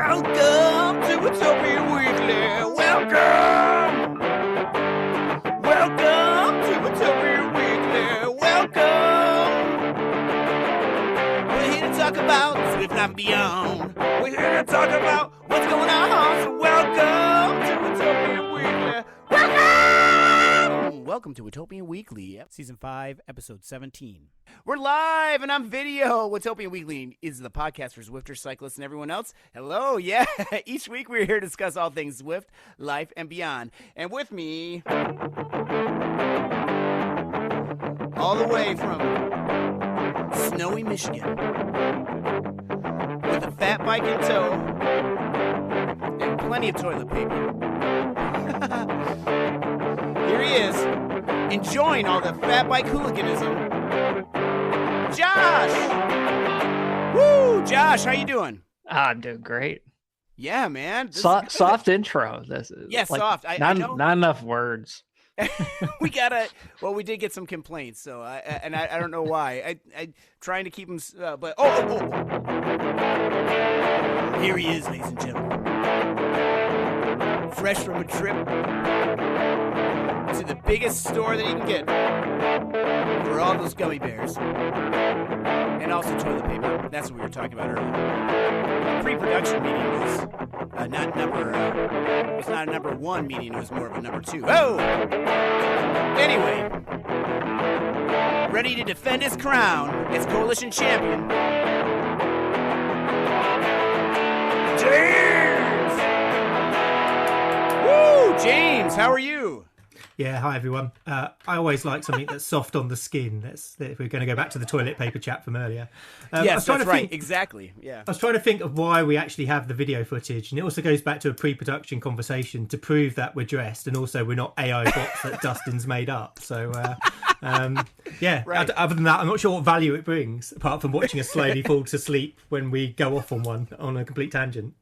Welcome to Watopian Weekly. Welcome. Welcome to Watopian Weekly. Welcome. We're here to talk about Zwift and beyond. We're here to talk about what's going on. So welcome to Watopian Weekly. Welcome. Welcome to Watopian Weekly, Season 5, Episode 17. We're live and on video. Watopian Weekly is the podcast for Zwifters Cyclists and everyone else. Hello, yeah. Each week we're here to discuss all things Zwift, life, and beyond. And with me, all the way from snowy Michigan, with a fat bike in tow and plenty of toilet paper. Here he is, enjoying all the fat bike hooliganism. Josh! Woo! Josh, how you doing? I'm doing great. Yeah, man. Soft intro. This is soft. I know. Not enough words. We did get some complaints, so I don't know why. I trying to keep them, but here he is, ladies and gentlemen, fresh from a trip to the biggest store that you can get for all those gummy bears and also toilet paper. That's what we were talking about earlier. Pre-production meeting was not number. It was not a number one meeting. It was more of a number two. Oh. Anyway, ready to defend his crown as coalition champion, James. Woo, James. How are you? Yeah, hi everyone. I always like something that's soft on the skin. If we're going to go back to the toilet paper chat from earlier. Yes, that's right. Exactly. Yeah. I was trying to think of why we actually have the video footage, and it also goes back to a pre-production conversation to prove that we're dressed, and also we're not AI bots that Dustin's made up. So, yeah. Right. Other than that, I'm not sure what value it brings, apart from watching us slowly fall to sleep when we go off on a complete tangent.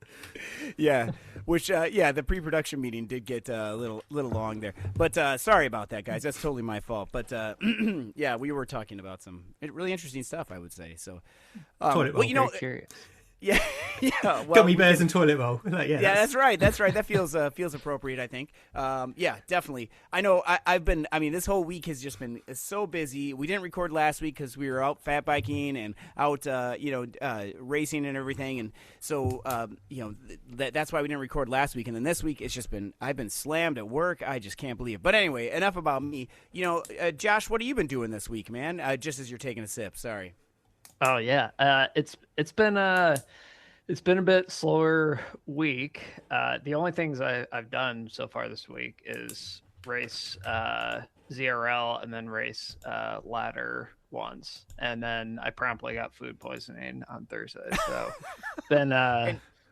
Yeah. Which, the pre-production meeting did get a little long there. But sorry about that, guys. That's totally my fault. But, yeah, we were talking about some really interesting stuff, I would say. So, toilet roll. Well, you know, curious. Yeah, yeah. Well, gummy bears and toilet roll. Yeah, that's right. That's right. That feels appropriate, I think. Yeah, definitely. I know. This whole week has just been so busy. We didn't record last week because we were out fat biking and out, racing and everything. And so, that's why we didn't record last week. And then this week, I've been slammed at work. I just can't believe it. But anyway, enough about me. Josh, what have you been doing this week, man? Just as you're taking a sip. Sorry. Oh yeah, it's been a bit slower week. The only things I've done so far this week is race ZRL and then race ladder once, and then I promptly got food poisoning on Thursday. So then,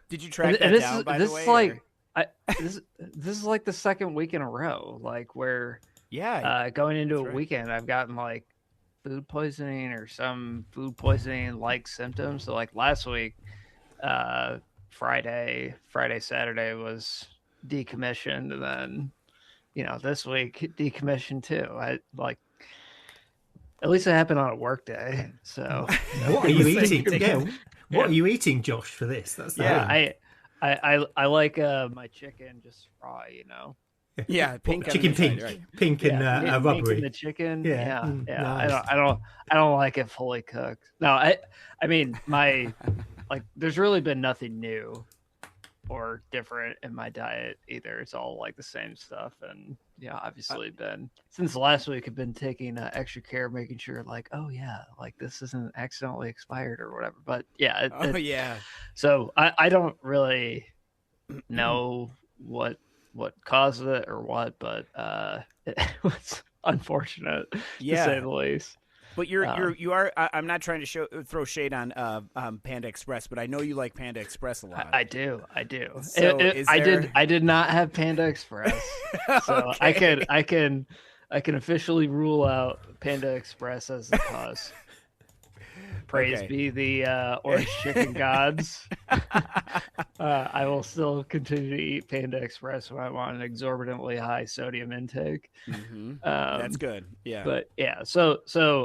did you track that down? By the way, this is like the second week in a row, like where going into a weekend I've gotten like food poisoning or some food poisoning like symptoms. So like last week, Friday, Saturday was decommissioned, and then this week decommissioned too. I like at least it happened on a work day. So what are you eating? What are you eating, Josh, for this? That's I like my chicken just raw, Yeah, pink chicken pink, right. Pink and rubbery. Pink in the chicken, yeah. Nice. I don't like it fully cooked. No, I mean my there's really been nothing new or different in my diet either. It's all like the same stuff, and obviously been since last week. I've been taking extra care, making sure this isn't accidentally expired or whatever. But yeah, So I don't really know what caused it or what, but it was unfortunate to say the least. But you are. I'm not trying to throw shade on Panda Express, but I know you like Panda Express a lot. I do. So I did not have Panda Express, so okay. I can officially rule out Panda Express as the cause. Praise be the orange chicken gods. I will still continue to eat Panda Express when I want an exorbitantly high sodium intake. That's good. Yeah. But yeah, so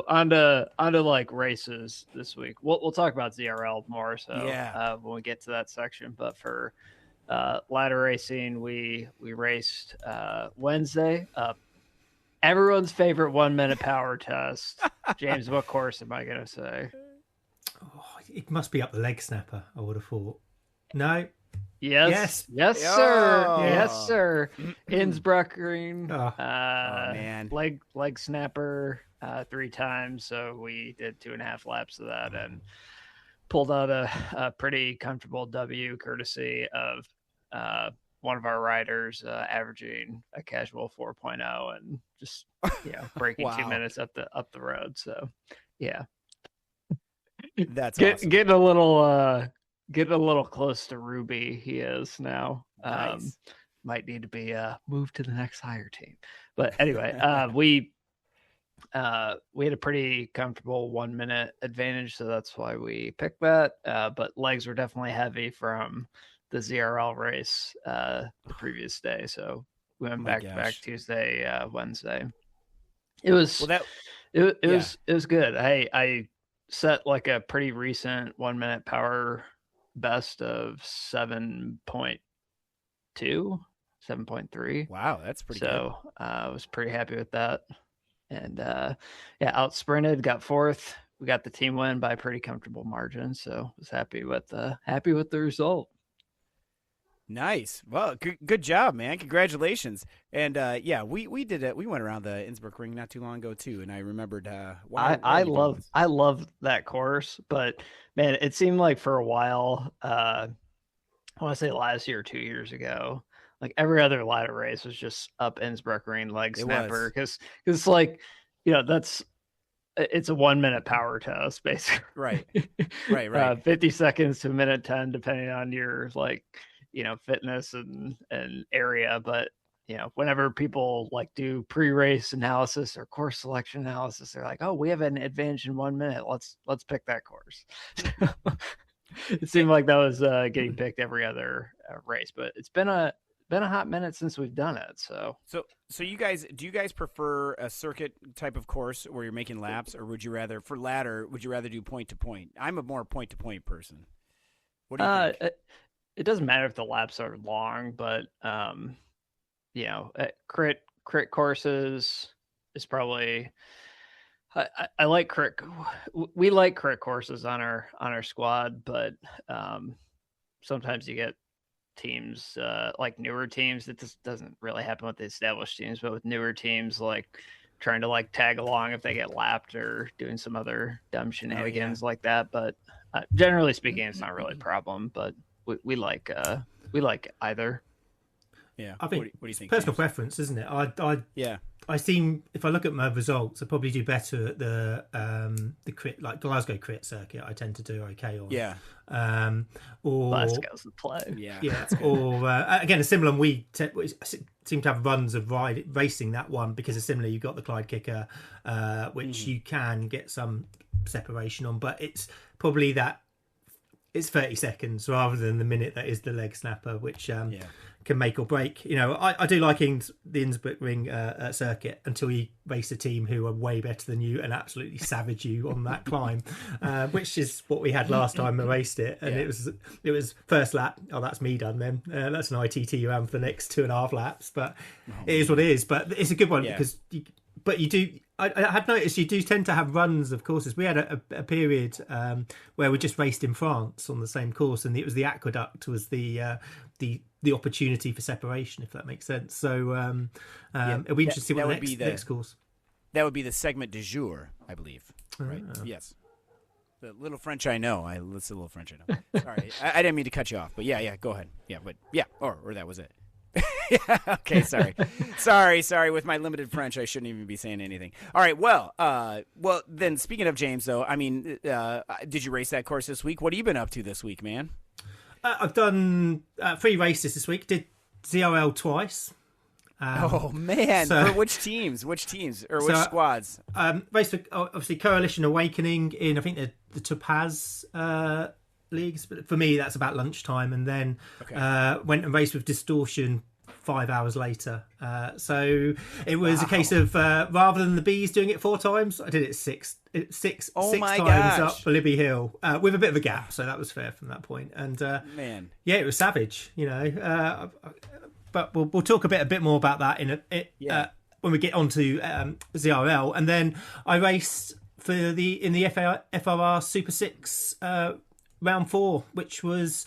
onto like races this week. We'll talk about ZRL more when we get to that section. But for ladder racing, we raced Wednesday. Everyone's favorite 1 minute power test. James, what course am I going to say? Oh, it must be up the leg snapper, I would have thought. No. Yes, sir. Oh. Yes, sir. Innsbruckring. Man. Leg snapper 3 times. So we did 2.5 laps of that and pulled out a pretty comfortable W, courtesy of one of our riders averaging a casual 4.0 and just breaking 2 minutes up the road. So yeah, that's awesome. Getting a little close to Ruby. He is now. Nice. Might need to be moved to the next higher team. But anyway, we had a pretty comfortable 1 minute advantage, so that's why we picked that. But legs were definitely heavy from the ZRL race the previous day, so we went back to back Tuesday, Wednesday. It was it was good. I set like a pretty recent 1 minute power best of 7.2, 7.3. Wow, that's pretty good. So I was pretty happy with that, and out sprinted, got 4th. We got the team win by a pretty comfortable margin, so was happy with the result. Nice. Well, good job, man. Congratulations. And we did it. We went around the Innsbruck ring not too long ago too, and I remembered. I love that course, but man, it seemed like for a while. I want to say last year, 2 years ago, like every other ladder race was just up Innsbruck ring leg snapper because it's like it's a 1 minute power test basically. Right. 50 seconds to a minute 10, depending on your fitness and area. But whenever people like do pre-race analysis or course selection analysis, they're like, oh, we have an advantage in 1 minute, let's pick that course. It seemed like that was getting picked every other race, but it's been a hot minute since we've done it. So do you guys prefer a circuit type of course where you're making laps, or would you rather do point to point? I'm a more point to point person. What do you think? It doesn't matter if the laps are long, but crit courses is probably. I like crit. We like crit courses on our squad, but sometimes you get teams like newer teams. It just doesn't really happen with the established teams, but with newer teams, like trying to like tag along if they get lapped or doing some other dumb shenanigans like that. But generally speaking, it's not really a problem. But we like either. Yeah, I think what do you think? Personal James? preference, isn't it? I seem, if I look at my results, I probably do better at the crit, like Glasgow crit circuit. I tend to do okay on. Yeah. Or Glasgow's the play. Yeah. Or again, a similar one. We seem to have runs of racing that one because it's similar. You've got the Clyde kicker, which you can get some separation on, but it's probably that it's 30 seconds rather than the minute that is the leg snapper, which can make or break. I do like the Innsbruck ring circuit until you race a team who are way better than you and absolutely savage you on that climb, which is what we had last time I raced it. And it was first lap. Oh, that's me done then. That's an ITT around for the next 2.5 laps, but it is what it is. But it's a good one because you do. I had noticed you do tend to have runs of courses. We had a period where we just raced in France on the same course, and it was the aqueduct was the opportunity for separation, if that makes sense. So it'll be interesting to see what the next course. That would be the segment du jour, I believe. Right? Yes. The little French I know. It's a little French I know. Sorry, I didn't mean to cut you off, but go ahead. Or that was it. Okay, sorry. With my limited French, I shouldn't even be saying anything. All right, well, then speaking of James, though, I mean, did you race that course this week? What have you been up to this week, man? I've done 3 races this week. Did ZRL twice. Oh man! For which teams or which squads? Raced for obviously Coalition Awakening in I think the the Topaz leagues. But for me, that's about lunchtime, and then went and raced with Distortion 5 hours later. So it was a case of rather than the bees doing it 4 times, I did it six times up Libby Hill with a bit of a gap. So that was fair from that point. And man, yeah, it was savage, but we'll talk a bit more about that when we get onto ZRL. And then I raced in the FRR Super 6 round 4, which was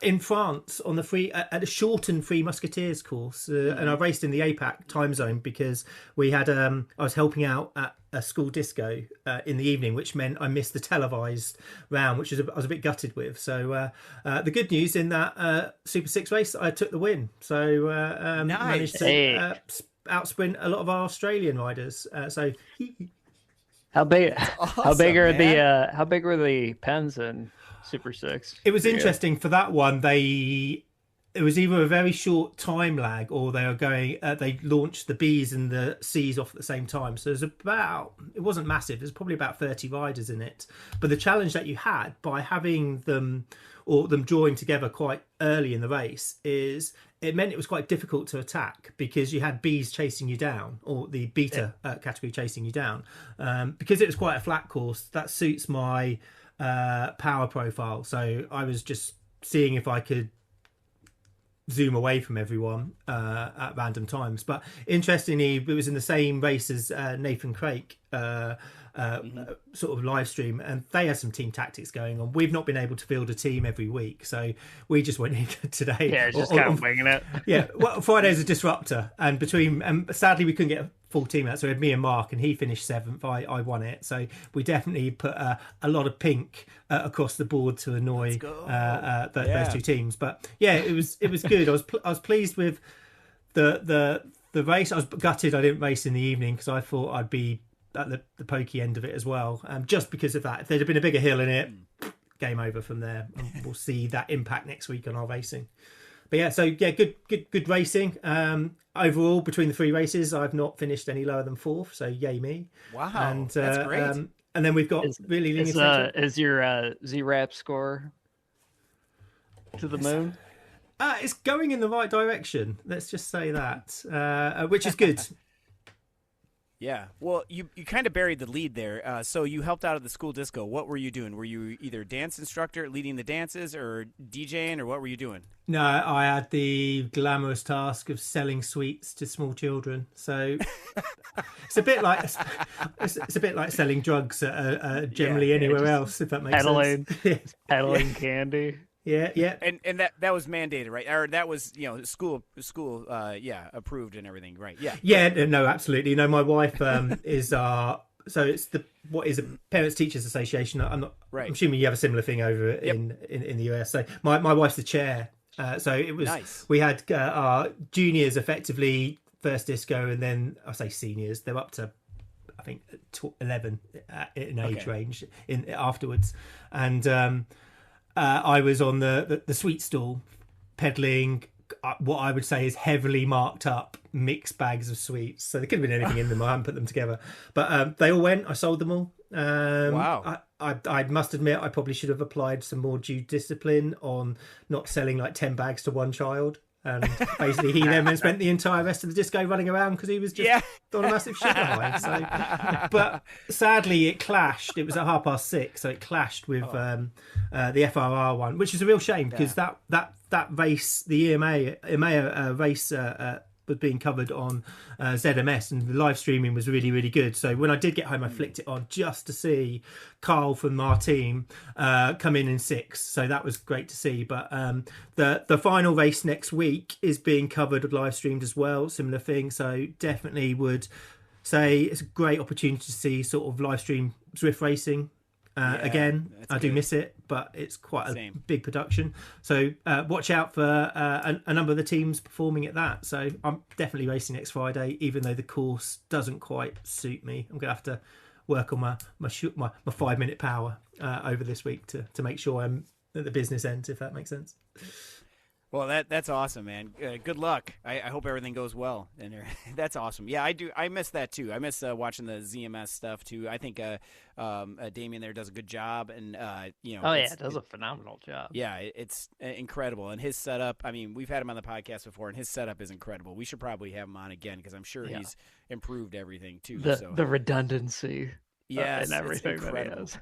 in France on the free at a shortened Free Musketeers course, and I raced in the APAC time zone because we had I was helping out at a school disco in the evening, which meant I missed the televised round, which I was a bit gutted with. So the good news in that Super 6 race, I took the win. So managed to outsprint a lot of our Australian riders. So how big? Awesome, how big are how big were the pens in Super 6? It was interesting for that one. It was either a very short time lag, or they were going. They launched the Bs and the Cs off at the same time. So it wasn't massive. There's probably about 30 riders in it. But the challenge that you had by having them drawing together quite early in the race is it meant it was quite difficult to attack because you had Bs chasing you down, or the beta category chasing you down. Because it was quite a flat course, that suits my power profile. So I was just seeing if I could zoom away from everyone at random times. But interestingly, it was in the same race as Nathan Craik sort of live stream, and they had some team tactics going on. We've not been able to field a team every week, so we just went in today. Yeah, just kind of winging it. Yeah, well, Friday's a disruptor, and sadly we couldn't get a full team out, so we had me and Mark, and he finished 7th. I won it, so we definitely put a lot of pink across the board to annoy those two teams. But yeah, it was good. I was pleased with the race. I was gutted I didn't race in the evening because I thought I'd be at the pokey end of it as well, just because of that. If there'd have been a bigger hill in it, game over from there, and we'll see that impact next week on our racing. But yeah, so yeah, good racing overall between the 3 races. I've not finished any lower than 4th, so yay me. Wow, and that's great. And then we've got is your ZRAP score to the moon? It's going in the right direction, let's just say that, which is good. Yeah, well, you kind of buried the lead there. So you helped out at the school disco. What were you doing? Were you either dance instructor, leading the dances, or DJing, or what were you doing? No, I had the glamorous task of selling sweets to small children. So it's a bit like selling drugs generally anywhere else, if that makes sense. Peddling candy. Yeah. And that was mandated, right? Or that was, school approved and everything, right? Yeah. Yeah, no, absolutely. No, my wife is so it's what is a Parents Teachers Association. I'm assuming you have a similar thing over in the US. So my wife's the chair. So it was nice. We had our juniors effectively first disco, and then I say seniors, they're up to I think 11 in age range afterwards, and I was on the sweet stall peddling what I would say is heavily marked up mixed bags of sweets. So there could have been anything in them. I haven't put them together. But they all went. I sold them all. Wow. I must admit I probably should have applied some more due discipline on not selling like 10 bags to one child. And basically he then spent the entire rest of the disco running around because he was just on a massive shit behind. So, but sadly it clashed. It was at 6:30, so it clashed with the FRR one, which is a real shame because that race, the EMEA race was being covered on ZMS, and the live streaming was really, really good. So when I did get home, I flicked it on just to see Carl from our team come in 6th. So that was great to see. But the final race next week is being covered, live streamed as well, similar thing. So definitely would say it's a great opportunity to see sort of live stream Zwift racing. Again, I do miss it, but it's quite a big production. So watch out for a number of the teams performing at that. So I'm definitely racing next Friday, even though the course doesn't quite suit me. I'm going to have to work on my 5-minute power over this week to make sure I'm at the business end, if that makes sense. Well, that's awesome, man. Good luck. I hope everything goes well. And that's awesome. Yeah, I do. I miss that too. I miss watching the ZMS stuff too. I think Damien there does a good job, and Oh yeah, does a phenomenal job. Yeah, it's incredible. And his setup. I mean, we've had him on the podcast before, and his setup is incredible. We should probably have him on again because I'm sure he's improved everything too. The redundancy. Yes, and everything that he has.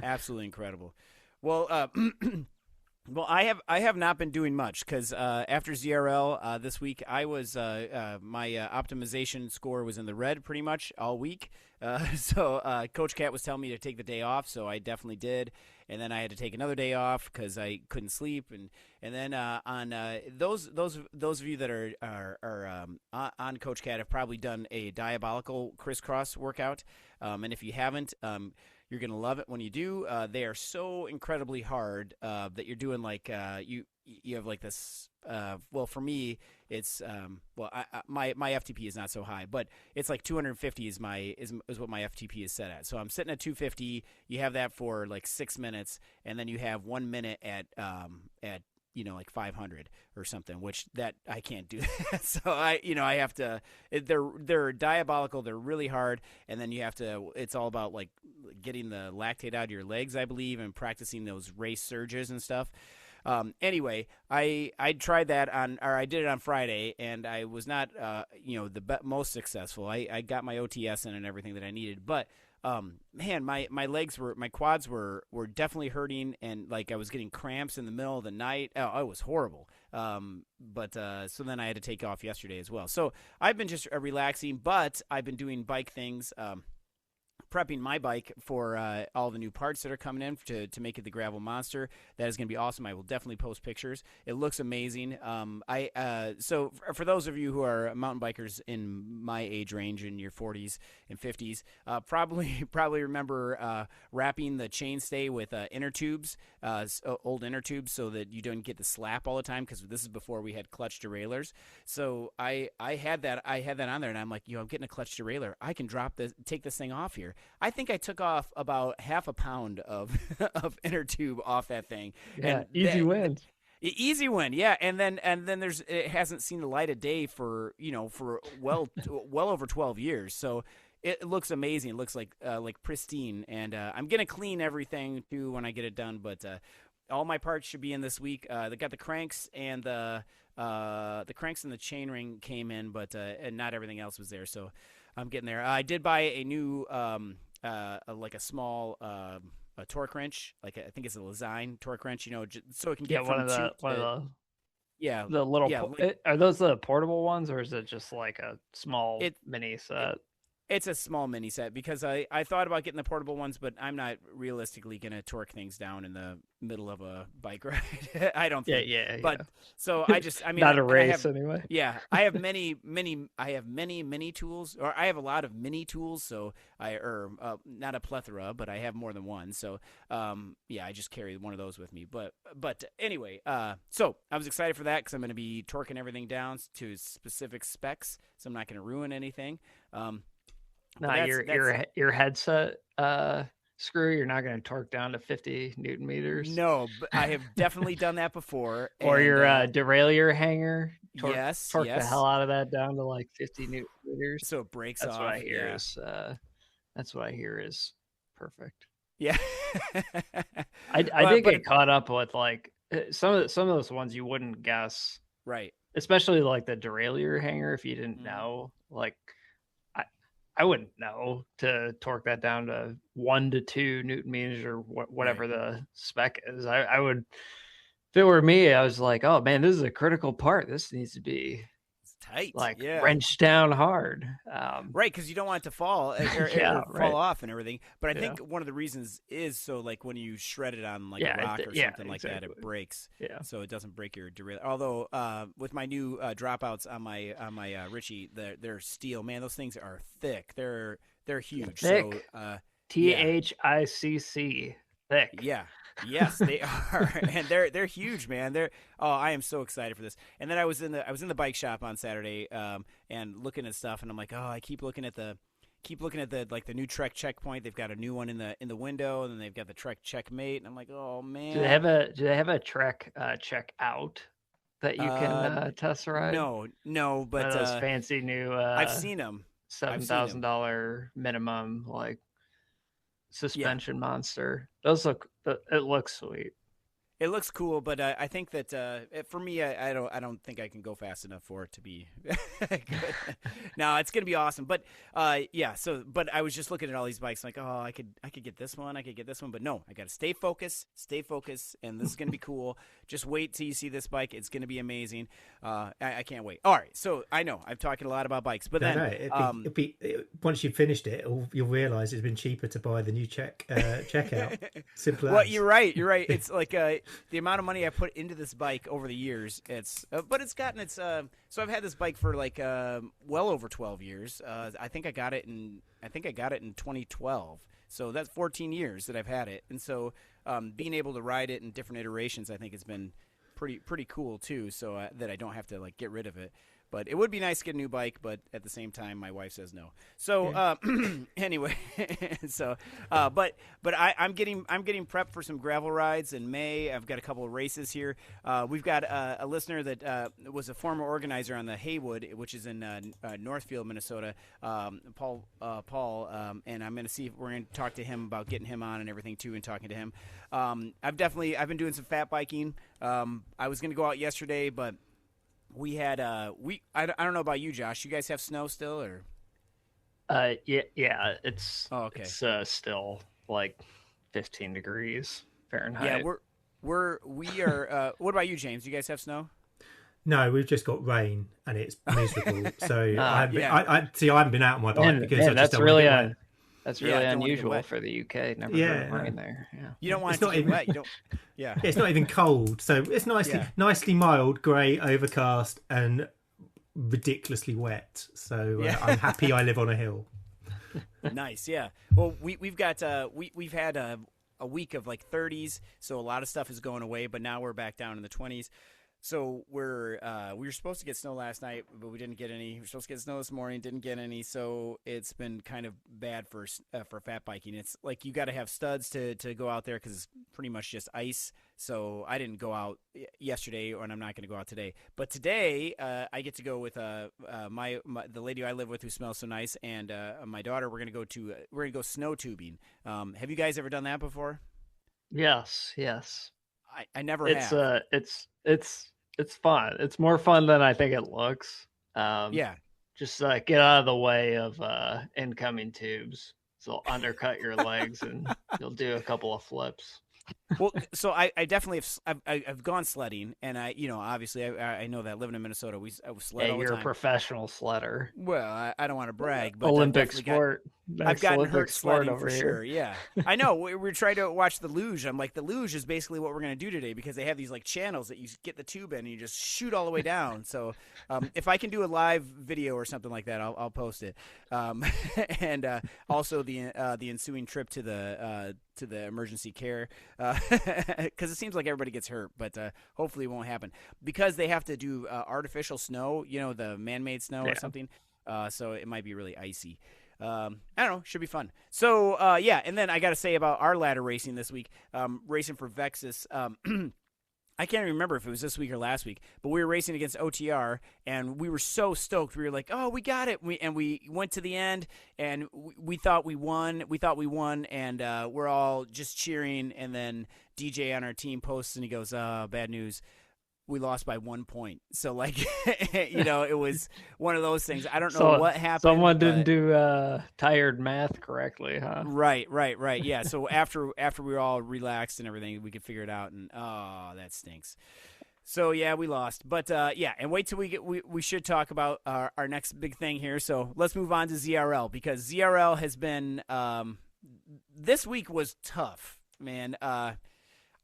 Absolutely incredible. Well, well, I have not been doing much because after ZRL this week, I was my optimization score was in the red pretty much all week. So Coach Cat was telling me to take the day off, so I definitely did. And then I had to take another day off because I couldn't sleep. And then on those of you that are on Coach Cat have probably done a diabolical crisscross workout. And if you haven't, you're going to love it when you do. They are so incredibly hard that you're doing like you have like this. Well, for me, it's my FTP is not so high, but it's like 250 is what my FTP is set at. So I'm sitting at 250. You have that for like 6 minutes, and then you have 1 minute at like 500 or something, which that I can't do that. So I have to, they're diabolical. They're really hard. And then you have to, it's all about like getting the lactate out of your legs, I believe, and practicing those race surges and stuff. Anyway, I tried that I did it on Friday, and I was not, most successful. I got my OTS in and everything that I needed, but man, my quads were definitely hurting, and like I was getting cramps in the middle of the night. Oh, it was horrible. So then I had to take off yesterday as well. So I've been just relaxing, but I've been doing bike things. Prepping my bike for all the new parts that are coming in to make it the Gravel Monster. That is going to be awesome. I will definitely post pictures. It looks amazing. So for those of you who are mountain bikers in my age range, in your 40s and 50s, probably remember wrapping the chainstay with inner tubes, old inner tubes, so that you don't get the slap all the time. Because this is before we had clutch derailleurs. So I had that on there, and I'm like, I'm getting a clutch derailleur. I can take this thing off here. I think I took off about half a pound of inner tube off that thing. Yeah, and easy win. Easy win, yeah. And then it hasn't seen the light of day for well over 12 years. So it looks amazing. It looks like pristine. And I'm gonna clean everything too when I get it done. But all my parts should be in this week. They got the cranks and the chain ring came in, but and not everything else was there. So I'm getting there. I did buy a new, like a small a torque wrench. Like I think it's a Lesign torque wrench. So it can get one of the the little. Yeah, are those the portable ones, or is it just like a small mini set? It's a small mini set because I thought about getting the portable ones, but I'm not realistically going to torque things down in the middle of a bike ride. I don't think. Yeah. But so not a race anyway. Yeah, I have many mini tools, or I have a lot of mini tools. So not a plethora, but I have more than one. So I just carry one of those with me. But anyway, so I was excited for that because I'm going to be torquing everything down to specific specs, so I'm not going to ruin anything. Your headset screw, you're not going to torque down to 50 Newton meters. No, but I have definitely done that before. Or your derailleur hanger. Torque the hell out of that down to like 50 Newton meters. So it breaks That's off. What I hear that's what I hear is perfect. Yeah. I did get caught up with like some of those ones you wouldn't guess. Right. Especially like the derailleur hanger, if you didn't know. Like I wouldn't know to torque that down to 1 to 2 Newton meters or whatever the spec is. I would, if it were me, I was like, oh man, this is a critical part. This needs to be tight, wrenched down hard. Right, because you don't want it to fall or fall off and everything. But I think one of the reasons is so like when you shred it on like a rock or something like that, it breaks. Yeah. So it doesn't break your derailleur. Although with my new dropouts on my Richie, they're steel. Man, those things are thick. They're huge. Thick. So THICC. Thick. Yeah. Yes, they are, and they're huge, man. I am so excited for this. And then I was in the bike shop on Saturday, and looking at stuff, and I'm like, I keep looking at the like the new Trek Checkpoint. They've got a new one in the window, and then they've got the Trek Checkmate, and I'm like, oh man. Do they have a Trek check out? that you can test ride? No, but those fancy new I've seen them. $7,000 minimum like suspension monster. It looks sweet. It looks cool, but I think that for me, I don't think I can go fast enough for it to be good. No, it's gonna be awesome. But yeah. So, but I was just looking at all these bikes, like, oh, I could get this one, but no, I got to stay focused, and this is gonna be cool. Just wait till you see this bike; it's gonna be amazing. I can't wait. All right, so I know I've talked a lot about bikes, but once you've finished it, you'll realize it's been cheaper to buy the new checkout. Simple. Well, you're right. It's like the amount of money I put into this bike over the years. But it's gotten its. So I've had this bike for like well over 12 years. I think I got it in 2012. So that's 14 years that I've had it, and so being able to ride it in different iterations, I think has been pretty cool too. So that I don't have to like get rid of it. But it would be nice to get a new bike, but at the same time, my wife says no. So anyway, so but I'm getting prepped for some gravel rides in May. I've got a couple of races here. We've got a listener that was a former organizer on the Haywood, which is in Northfield, Minnesota. Paul, and I'm going to see if we're going to talk to him about getting him on and everything too, and talking to him. I've been doing some fat biking. I was going to go out yesterday, but we had I don't know about you, Josh. You guys have snow still, or? Yeah. It's okay. It's still like 15 degrees Fahrenheit. Yeah, we are. What about you, James? You guys have snow? No, we've just got rain and it's miserable. So I haven't been out on my bike because that's really unusual for the UK. Never heard of rain there. Yeah. You don't want it to get wet. You don't. Yeah. It's not even cold, so it's nicely mild, grey, overcast, and ridiculously wet. So I'm happy I live on a hill. Nice, yeah. Well, we've got we've had a week of like 30s, so a lot of stuff is going away, but now we're back down in the 20s. So we were supposed to get snow last night, but we didn't get any. We were supposed to get snow this morning, didn't get any. So it's been kind of bad for fat biking. It's like you got to have studs to go out there because it's pretty much just ice. So I didn't go out yesterday, and I'm not going to go out today. But today I get to go with the lady I live with who smells so nice, and my daughter. We're gonna go snow tubing. Have you guys ever done that before? Yes. I never have. It's fun. It's more fun than I think it looks. Just get out of the way of incoming tubes. So it'll undercut your legs and you'll do a couple of flips. Well, so I definitely I've gone sledding, and obviously I know that living in Minnesota, I sled all the time. You're a professional sledder. Well, I don't want to brag, but Olympic sport. I've gotten Olympic hurt sledding over for here. sure. Yeah, I know. We're trying to watch the luge. I'm like, the luge is basically what we're going to do today because they have these like channels that you get the tube in and you just shoot all the way down. So if I can do a live video or something like that, I'll post it. And also the ensuing trip to the emergency care because it seems like everybody gets hurt, but hopefully it won't happen because they have to do artificial snow, the man-made snow or something. So it might be really icy. I don't know. Should be fun. So, and then I got to say about our ladder racing this week, racing for Vexus. I can't remember if it was this week or last week, but we were racing against OTR, and we were so stoked. We were like, oh, we got it. We went to the end, and we thought we won. And we're all just cheering, and then DJ on our team posts, and he goes, bad news. We lost by 1 point. So, like, it was one of those things. I don't know what happened. Someone didn't do tired math correctly, huh? Right. Yeah. So after we were all relaxed and everything, we could figure it out. And that stinks. So yeah, we lost. But and wait till we should talk about our next big thing here. So let's move on to ZRL because ZRL has been this week was tough, man.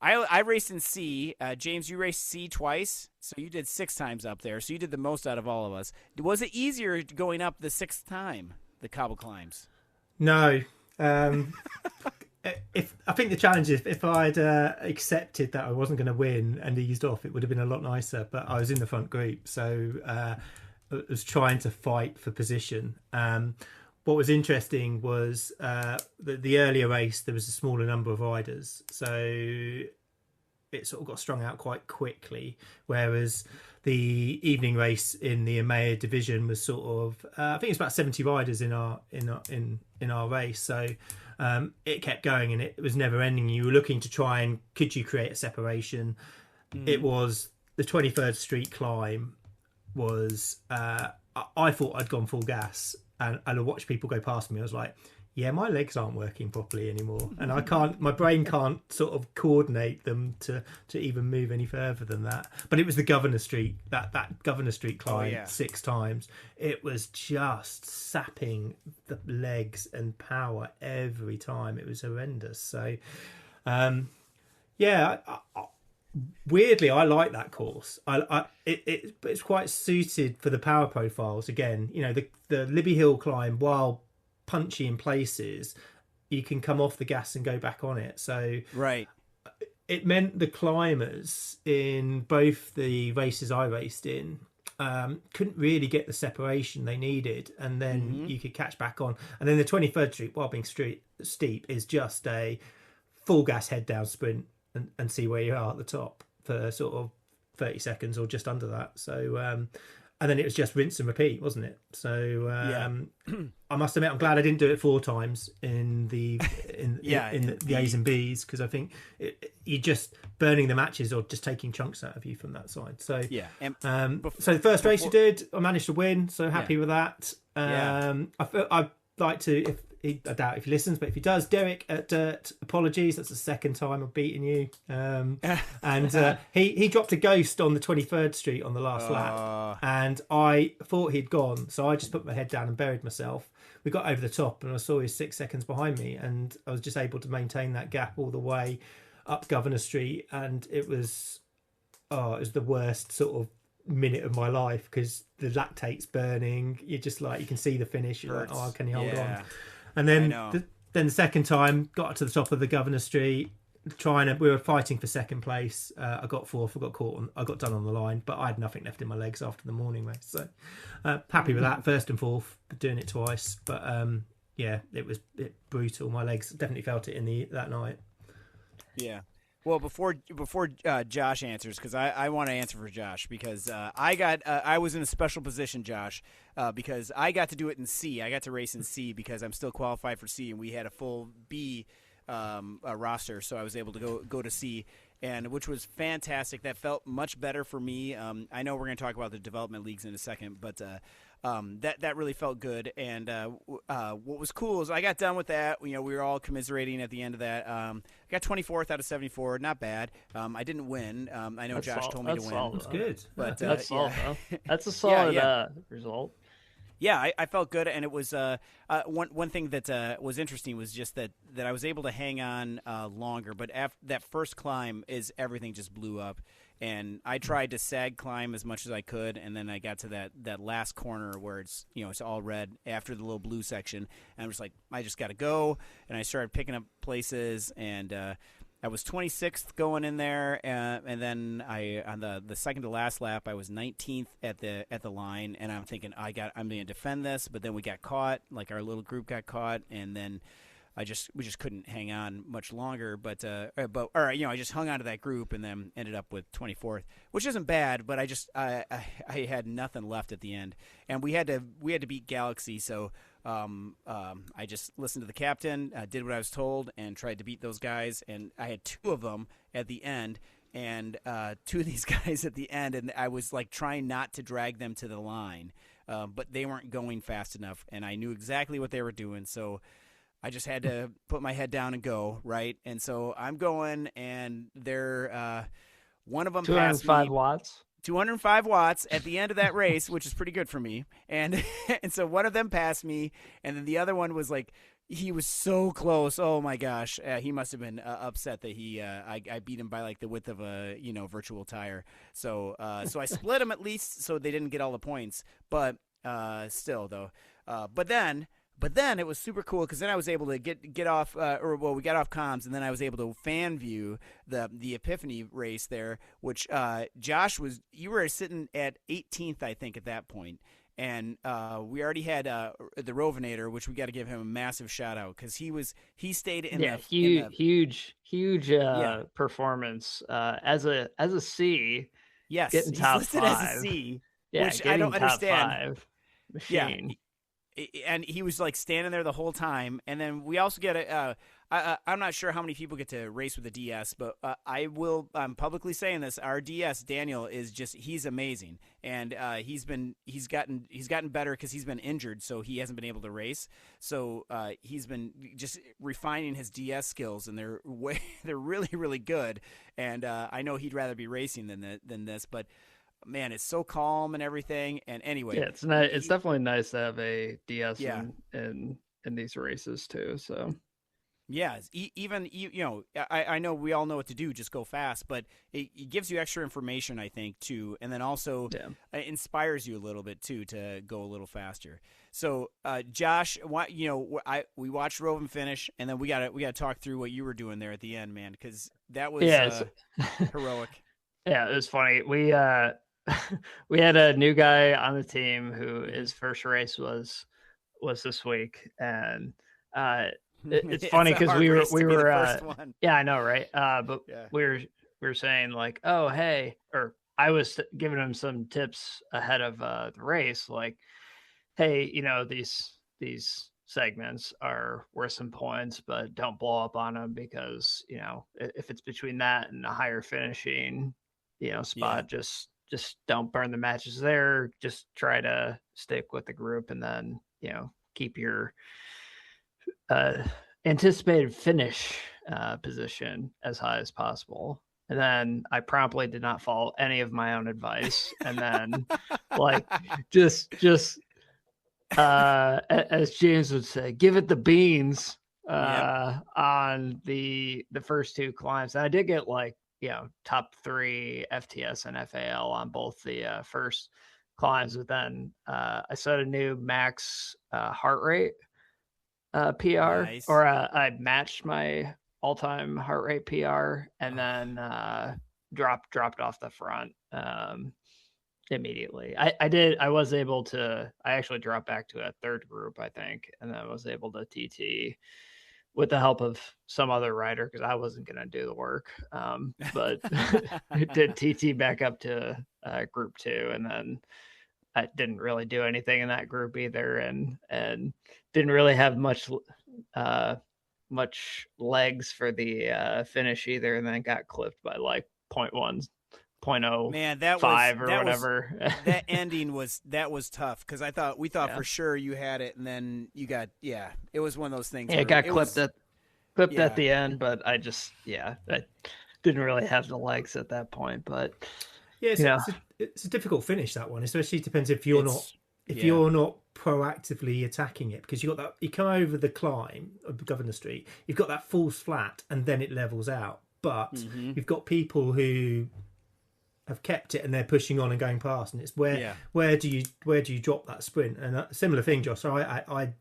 I raced in C. James, you raced C twice, so you did 6 times up there. So you did the most out of all of us. Was it easier going up the 6th time, the cobble climbs? No. I think the challenge is if I'd accepted that I wasn't going to win and eased off, it would have been a lot nicer. But I was in the front group, so I was trying to fight for position. What was interesting was the earlier race, there was a smaller number of riders. So it sort of got strung out quite quickly, whereas the evening race in the EMEA division was sort of I think it's about 70 riders in our race, so it kept going and it was never ending. You were looking to try and could you create a separation. It was the 23rd Street climb was I thought I'd gone full gas, and I watched people go past me. I was like, yeah, my legs aren't working properly anymore, and my brain can't sort of coordinate them to even move any further than that. But it was the Governor Street, that Governor Street climb 6 times. It was just sapping the legs and power every time. It was horrendous. So, weirdly, I like that course. It's quite suited for the power profiles. Again, you know, the Libby Hill climb, while punchy in places, you can come off the gas and go back on it. So right, it meant the climbers in both the races I raced in couldn't really get the separation they needed, and then you could catch back on. And then the 23rd Street, while being steep, is just a full gas head down sprint and see where you are at the top for sort of 30 seconds or just under that. So and then it was just rinse and repeat, wasn't it? So I must admit, I'm glad I didn't do it 4 times in the A's and B's, because I think you're just burning the matches or just taking chunks out of you from that side. So so the first race you did, I managed to win, so happy with that. I'd like to, I doubt if he listens, but if he does, Derek at Dirt, apologies. That's the second time I've beaten you. And he dropped a ghost on the 23rd Street on the last lap, and I thought he'd gone, so I just put my head down and buried myself. We got over the top, and I saw he was 6 seconds behind me, and I was just able to maintain that gap all the way up Governor Street, and it was the worst sort of minute of my life, because the lactate's burning. You're just like, you can see the finish. You're like, oh, can you hold on? And then the second time, got to the top of the Governor Street, we were fighting for second place. I got 4th, I got done on the line, but I had nothing left in my legs after the morning race. So happy with that, 1st and 4th, doing it twice. But it was brutal. My legs definitely felt it that night. Yeah. Well, before Josh answers, because I want to answer for Josh, because I was in a special position, Josh, because I got to do it in C. I got to race in C because I'm still qualified for C, and we had a full B roster, so I was able to go to C, and which was fantastic. That felt much better for me. I know we're going to talk about the development leagues in a second, but that really felt good. And what was cool is I got done with that. You know, we were all commiserating at the end of that. I got 24th out of 74, not bad. I didn't win. I know Josh told me to win. That's good. But that's that's a solid result. Yeah, I felt good, and it was one thing that was interesting was just that I was able to hang on longer. But after that first climb, everything just blew up, and I tried to sag climb as much as I could, and then I got to that last corner where it's all red after the little blue section, and I'm just like, I just got to go, and I started picking up places, and I was 26th going in there, and then on the second to last lap, I was 19th at the line, and I'm thinking I'm going to defend this, but then we got caught, like our little group got caught, and then we just couldn't hang on much longer, but I just hung on to that group and then ended up with 24th, which isn't bad, but I had nothing left at the end, and we had to beat Galaxy, so. I just listened to the captain, did what I was told, and tried to beat those guys. And I had 2 of them at the end, and 2 of these guys at the end, and I was like trying not to drag them to the line, but they weren't going fast enough, and I knew exactly what they were doing, so I just had to put my head down and go, right? And so I'm going, and they're one of them passed me. 205 watts. 205 watts at the end of that race, which is pretty good for me. And so one of them passed me, and then the other one was like, he was so close. Oh my gosh, he must have been upset that I beat him by like the width of a virtual tire. So I split him at least, so they didn't get all the points. But still though, but then it was super cool because then I was able to get off, we got off comms, and then I was able to fan view the Epiphany race there, which Josh you were sitting at 18th, I think, at that point, and we already had the Rovinator, which we got to give him a massive shout out because he stayed in huge performance as a C. Yes, getting he's top listed 5. as a C, yeah, which I don't understand. 5 machine. Yeah, and he was like standing there the whole time. And then we also get I'm not sure how many people get to race with the DS, but I'm publicly saying this. Our DS Daniel he's amazing, and he's gotten better because he's been injured, so he hasn't been able to race. So he's been just refining his DS skills, and they're really really good. And I know he'd rather be racing than this, but man, it's so calm and everything. And anyway, yeah, it's nice. It's definitely nice to have a DS in these races too. So. Yeah, even I know we all know what to do, just go fast, but it gives you extra information, I think, too, and then also it inspires you a little bit too to go a little faster. So, Josh, we watched Roven finish, and then we gotta talk through what you were doing there at the end, man, because that was heroic. Yeah, it was funny. We we had a new guy on the team who his first race was this week, and it's funny because we were yeah, I know, right? But we were saying like, oh hey, or I was giving him some tips ahead of the race, like, hey, these segments are worth some points, but don't blow up on them because if it's between that and a higher finishing spot, just don't burn the matches there. Just try to stick with the group, and then keep your anticipated finish position as high as possible. And then I promptly did not follow any of my own advice, and then like just as James would say, give it the beans on the first 2 climbs. And I did get top 3 FTS and FAL on both the first climbs, but then I set a new max heart rate PR, nice. or I matched my all-time heart rate PR, and then dropped off the front immediately. I actually dropped back to a third group, I think, and then I was able to TT with the help of some other rider because I wasn't going to do the work. But I did TT back up to group 2, and then I didn't really do anything in that group either, and didn't really have much legs for the finish either, and then got clipped by like 0.1, 0.05 Man, whatever. That ending was tough because we thought for sure you had it, and then you got it was one of those things. Yeah, it got clipped at the end, but I just I didn't really have the legs at that point. But it's a difficult finish, that one, especially depends if you're not proactively attacking it, because you come over the climb of Governor Street, you've got that false flat, and then it levels out. But you've got people who have kept it and they're pushing on and going past, and it's where do you drop that sprint? And a similar thing, Josh. So I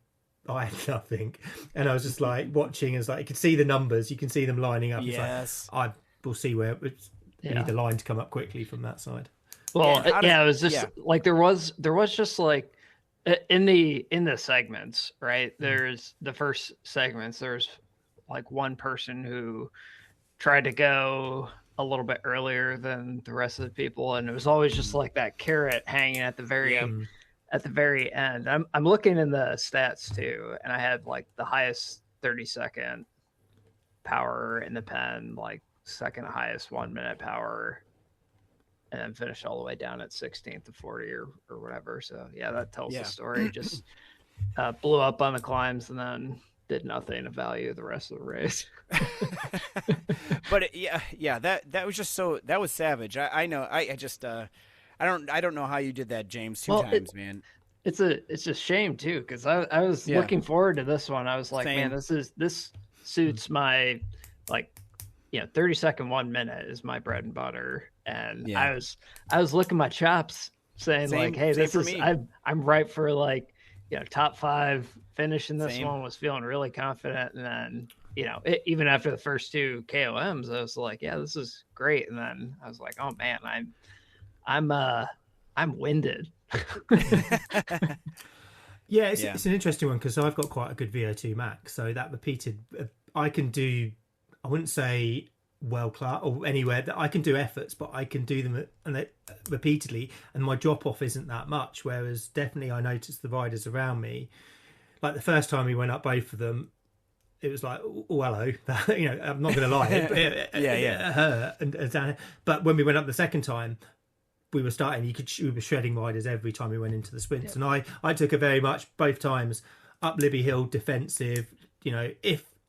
had nothing, and I was just like watching as you could see the numbers, you can see them lining up. Yes, I will see where we need the line to come up quickly from that side. Well, it was just like there was just like in the segments, right? There's the first segments. There's like one person who tried to go a little bit earlier than the rest of the people, and it was always just like that carrot hanging at the very end. I'm looking in the stats too, and I had like the highest 30-second power in the pen, like second highest 1 minute power, and then finished all the way down at 16th to 40 or whatever. So that tells the story. Just blew up on the climbs and then did nothing of value the rest of the race. But that was just that was savage. I know. I just I don't know how you did that, James, two times, man. It's a shame too, because I was looking forward to this one. I was like, man, this suits my 30-second 1 minute is my bread and butter. And I was licking my chops saying hey, this is I'm right for top 5 finish in this one. Was feeling really confident, and then even after the first 2 KOMs, I was like, this is great. And then I was like, oh man, I'm I'm winded. Yeah, it's an interesting one because I've got quite a good VO2 max, so that repeated, I can do, I wouldn't say world class or anywhere that I can do efforts, but I can do them repeatedly, and my drop off isn't that much. Whereas definitely I noticed the riders around me, like the first time we went up both of them, it was like, oh, hello, I'm not going to lie, it hurt. But when we went up the second time, we were starting. We were shredding riders every time we went into the sprints, and I took a very much both times up Libby Hill defensive.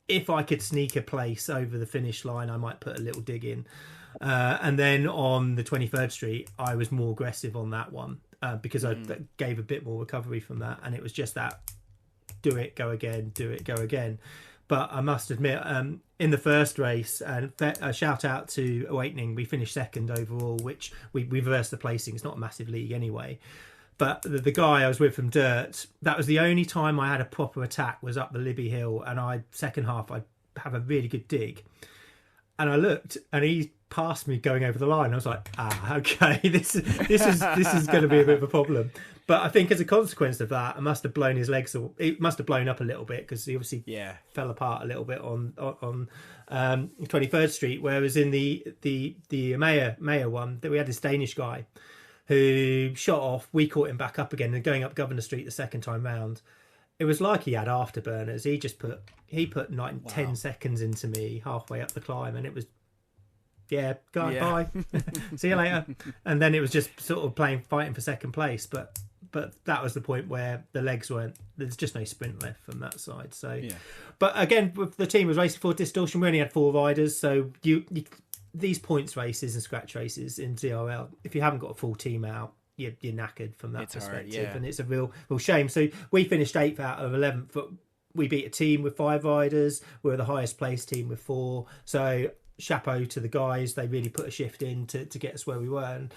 If I could sneak a place over the finish line, I might put a little dig in, and then on the 23rd Street, I was more aggressive on that one because I gave a bit more recovery from that, and it was just that do it, go again. But I must admit, in the first race, and a shout out to Awakening, we finished second overall, which we reversed the placing. It's not a massive league anyway. But the guy I was with from Dirt, that was the only time I had a proper attack, was up the Libby Hill, and second half I'd have a really good dig. And I looked, and he passed me going over the line. I was like, okay, this is going to be a bit of a problem. But I think as a consequence of that, I must have blown his legs, or it must have blown up a little bit because he obviously fell apart a little bit on 23rd Street. Whereas in the Mayor one, that we had this Danish guy who shot off. We caught him back up again and going up Governor Street the second time round. It was like he had afterburners. He put 10 seconds into me halfway up the climb, and it was bye. See you later. And then it was just sort of fighting for second place, but that was the point where the legs there's just no sprint left from that side. So but again, the team was racing for Distortion. We only had 4 riders, so you these points races and scratch races in ZRL, if you haven't got a full team out, you're knackered from that perspective, and it's a real shame. So we finished 8th out of 11th, but we beat a team with 5 riders. We're the highest placed team with 4, so chapeau to the guys. They really put a shift in to get us where we were, and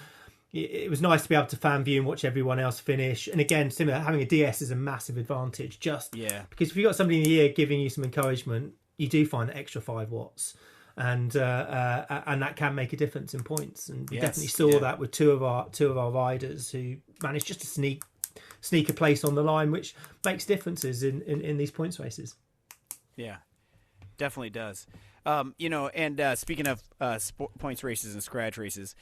it was nice to be able to fan view and watch everyone else finish. And again, similar, having a DS is a massive advantage, because if you've got somebody in the ear giving you some encouragement, you do find that extra 5 watts, and that can make a difference in points. And we definitely saw that with two of our riders who managed just to sneak a place on the line, which makes differences in these points races. Yeah, definitely does. And speaking of points races and scratch races,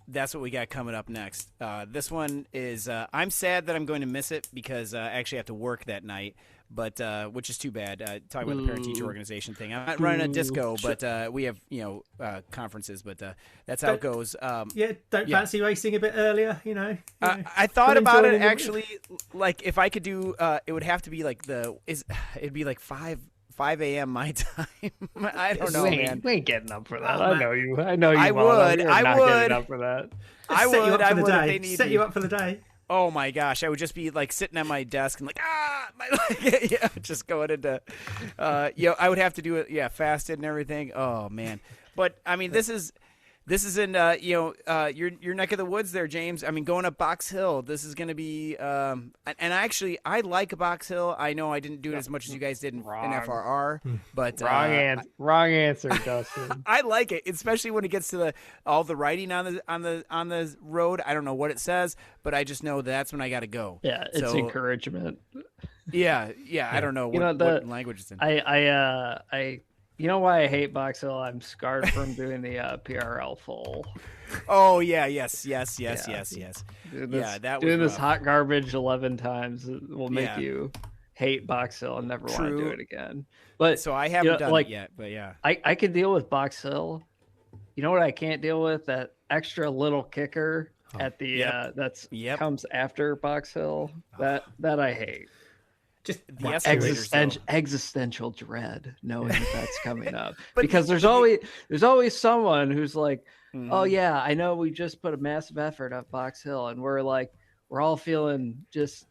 that's what we got coming up next. This one is I'm sad that I'm going to miss it because I actually have to work that night, but which is too bad. Talking about the parent-teacher organization thing. I'm not running a disco, but we have conferences, but that's how it goes. Don't fancy racing a bit earlier, I thought about it actually. Like if I could do, it would have to be like it'd be like 5 a.m. my time. I don't know, man. We ain't getting up for that. I know you. I know you. I would. Getting up for that. I would. I would. Set you up for the day. Oh my gosh, I would just be like sitting at my desk and like just going into, I would have to do it, fasted and everything. Oh man, but I mean, this is in your neck of the woods there, James. I mean, going up Box Hill, this is going to be and actually I like Box Hill. I know I didn't do it as much as you guys did in FRR, but wrong answer, Dustin. I like it, especially when it gets to all the writing on the road. I don't know what it says, but I just know that's when I got to go. Yeah, it's encouragement. Yeah. I don't know what language it's in. I You know why I hate Box Hill? I'm scarred from doing the PRL full. Oh yeah, yes. Doing That was doing this rough. hot garbage 11 times will make you hate Box Hill and never want to do it again. But so I haven't done it yet. But yeah, I can deal with Box Hill. You know what I can't deal with? That extra little kicker at the comes after Box Hill. That I hate. Just the existential dread knowing that's coming up. Because there's always someone who's like, oh yeah, I know we just put a massive effort up Box Hill and we're all feeling just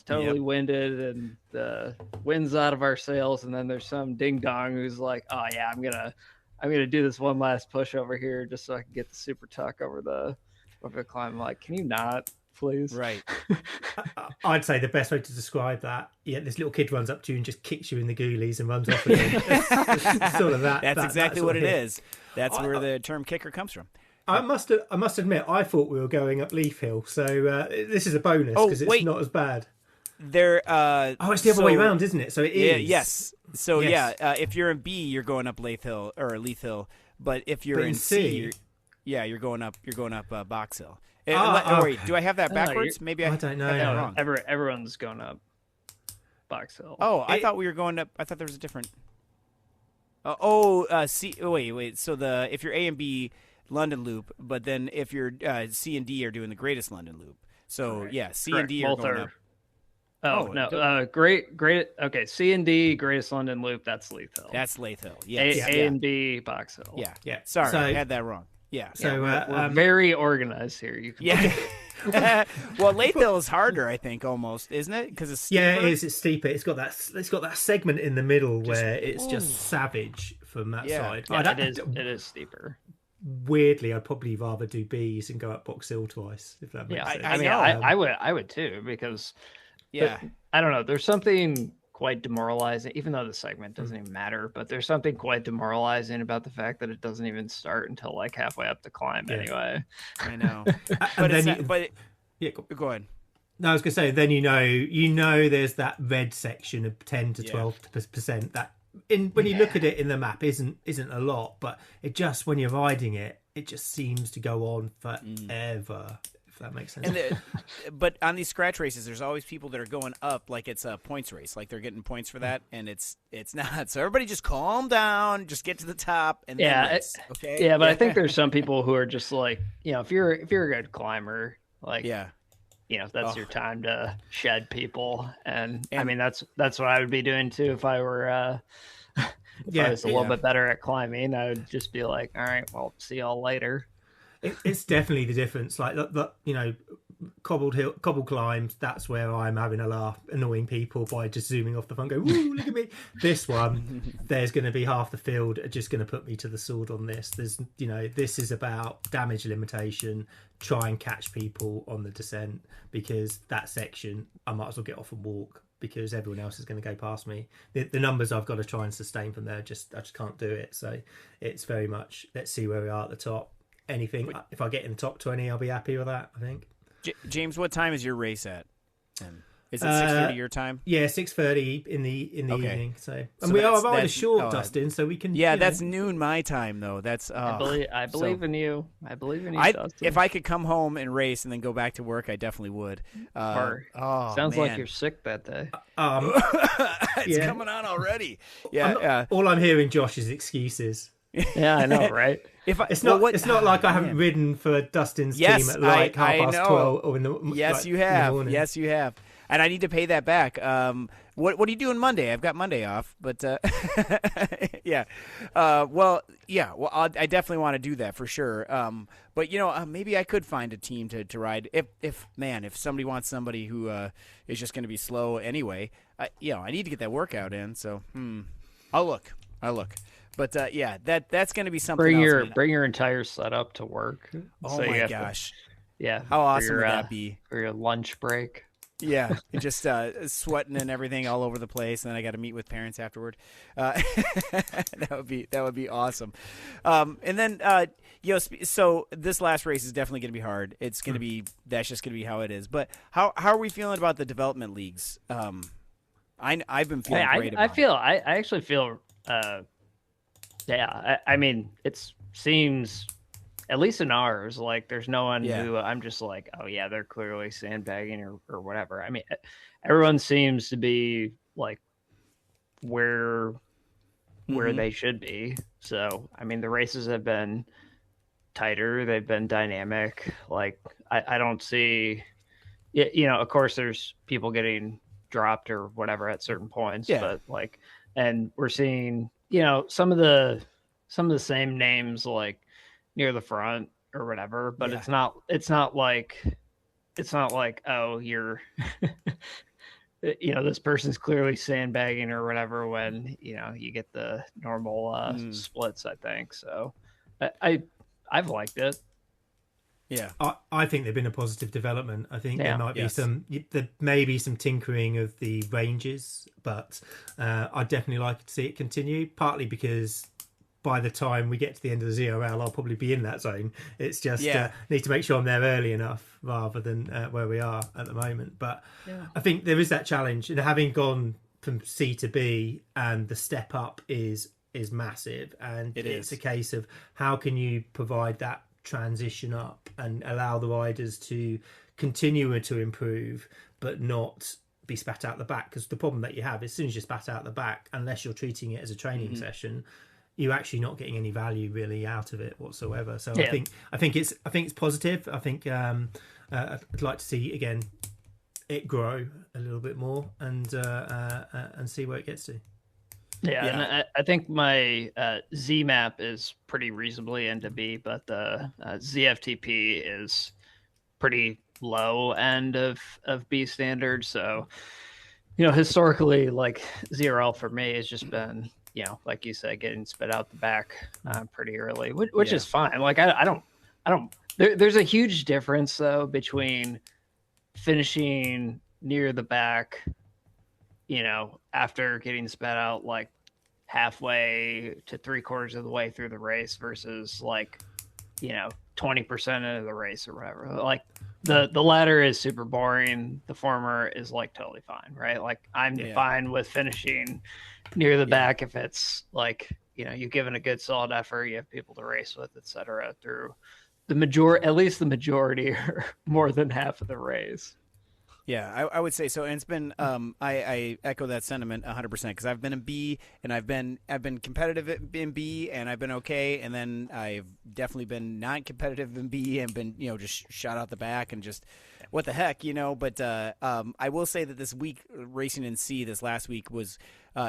totally winded and the wind's out of our sails, and then there's some ding dong who's like, oh yeah, I'm gonna do this one last push over here just so I can get the super tuck over the climb. I'm like, can you not? Please. Right. I'd say the best way to describe that, this little kid runs up to you and just kicks you in the ghoulies and runs off again. It's sort of that. That's exactly what it is. That's where the term kicker comes from. I must admit, I thought we were going up Leaf Hill, so this is a bonus because it's not as bad. There. It's the other way around, isn't it? So it is. Yeah, yes. So if you're in B, you're going up Leaf Hill, but if you're in C, you're going up Box Hill. Wait, do I have that backwards? Maybe I don't know. have that wrong. Everyone's going up Box Hill. Oh, I thought we were going up. I thought there was a different. C. Wait. So if you're A and B, London Loop, but then if you're C and D are doing the Greatest London Loop. So C and D are going up. Oh no! Great. Okay, C and D, Greatest London Loop. That's Leith Hill. That's Leith Hill. Yes. A and B, Box Hill. Yeah. Sorry, I had that wrong. Yeah. So we're very organized here. You can Well, Leith Hill is harder, I think, almost, isn't it? Because it's steeper. Yeah, it is. It's steeper. It's got that segment in the middle where it's just savage from that side. Yeah, it is steeper. Weirdly, I'd probably rather do B's and go up Box Hill twice, if that makes sense. I would too, because I don't know. There's something quite demoralizing, even though the segment doesn't even matter, but there's something quite demoralizing about the fact that it doesn't even start until like halfway up the climb anyway. I know. Go ahead. No, I was going to say, then you know there's that red section of 10 to 12% that when you look at it in the map isn't a lot, but it just, when you're riding it, it just seems to go on forever. That makes sense. But on these scratch races, there's always people that are going up like it's a points race, like they're getting points for that, and it's not. So everybody just calm down, just get to the top, and then race, okay. Yeah, but I think there's some people who are just like, if you're a good climber, like that's your time to shed people, and I mean that's what I would be doing too if I were I was a little bit better at climbing. I would just be like, all right, well, see y'all later. It's definitely the difference. Like cobbled climbs. That's where I'm having a laugh, annoying people by just zooming off the phone. Go, woo! Look at me. This one, there's going to be half the field are just going to put me to the sword on this. This is about damage limitation. Try and catch people on the descent, because that section I might as well get off and walk, because everyone else is going to go past me. The numbers I've got to try and sustain from there, I just can't do it. So it's very much, let's see where we are at the top. Anything, if I get in the top 20, I'll be happy with that, I think. James, what time is your race at? Is it 6:30 your time? Yeah, 6:30 in the evening. So we are rather short, Dustin. So we can. Yeah, that's noon my time though. That's. I believe in you. I believe in you, Dustin. If I could come home and race and then go back to work, I definitely would. Sounds like you're sick that day. It's coming on already. Yeah. All I'm hearing, Josh, is excuses. Yeah, I know, right? It's not like I haven't ridden for Dustin's team at like 12:30 or in the you have. Yes, you have. And I need to pay that back. What are you doing Monday? I've got Monday off, but yeah. Well, I definitely want to do that for sure. But maybe I could find a team to ride. If somebody wants somebody who is just going to be slow anyway, I need to get that workout in. So I'll look. But that's going to be something. Bring your entire setup to work. Oh so my gosh! Yeah, how awesome would that be for your lunch break? Yeah, just sweating and everything all over the place, and then I got to meet with parents afterward. That would be awesome. And then so this last race is definitely going to be hard. It's going to be that's just going to be how it is. But how are we feeling about the development leagues? I've been feeling great about it. I actually feel. I mean, it seems, at least in ours, like there's no one who I'm just like, oh yeah, they're clearly sandbagging or whatever. I mean, everyone seems to be like where they should be. So, I mean, the races have been tighter. They've been dynamic. Like, I don't see, of course there's people getting dropped or whatever at certain points, but like, and we're seeing, some of the same names like near the front or whatever, but it's not like oh, you're this person's clearly sandbagging or whatever when you get the normal splits, I think. So I've liked it. Yeah, I think they've been a positive development. I think there might be there may be some tinkering of the ranges, but I'd definitely like to see it continue. Partly because by the time we get to the end of the ZRL, I'll probably be in that zone. It's just need to make sure I'm there early enough rather than where we are at the moment. But I think there is that challenge, and having gone from C to B, and the step up is massive, and it's a case of how can you provide that transition up and allow the riders to continue to improve, but not be spat out the back. Because the problem that you have, as soon as you're spat out the back, unless you're treating it as a training session, you're actually not getting any value really out of it whatsoever. So I think it's positive. I think I'd like to see again it grow a little bit more and see where it gets to. And I think my Z map is pretty reasonably into B, but the ZFTP is pretty low end of B standard. So, historically, like ZRL for me has just been, like you said, getting spit out the back pretty early, which is fine. Like I don't. There's a huge difference though between finishing near the back, after getting spat out like halfway to 3/4 of the way through the race versus like, 20% of the race or whatever. Like the latter is super boring. The former is like totally fine, right? Like I'm fine with finishing near the back if it's like, you've given a good solid effort, you have people to race with, etc. through at least the majority or more than half of the race. Yeah, I would say so. And it's been I echo that sentiment 100% because I've been in B and I've been competitive in B and I've been okay, and then I've definitely been non-competitive in B and been just shot out the back and just what the heck, But I will say that this week racing in C this last week was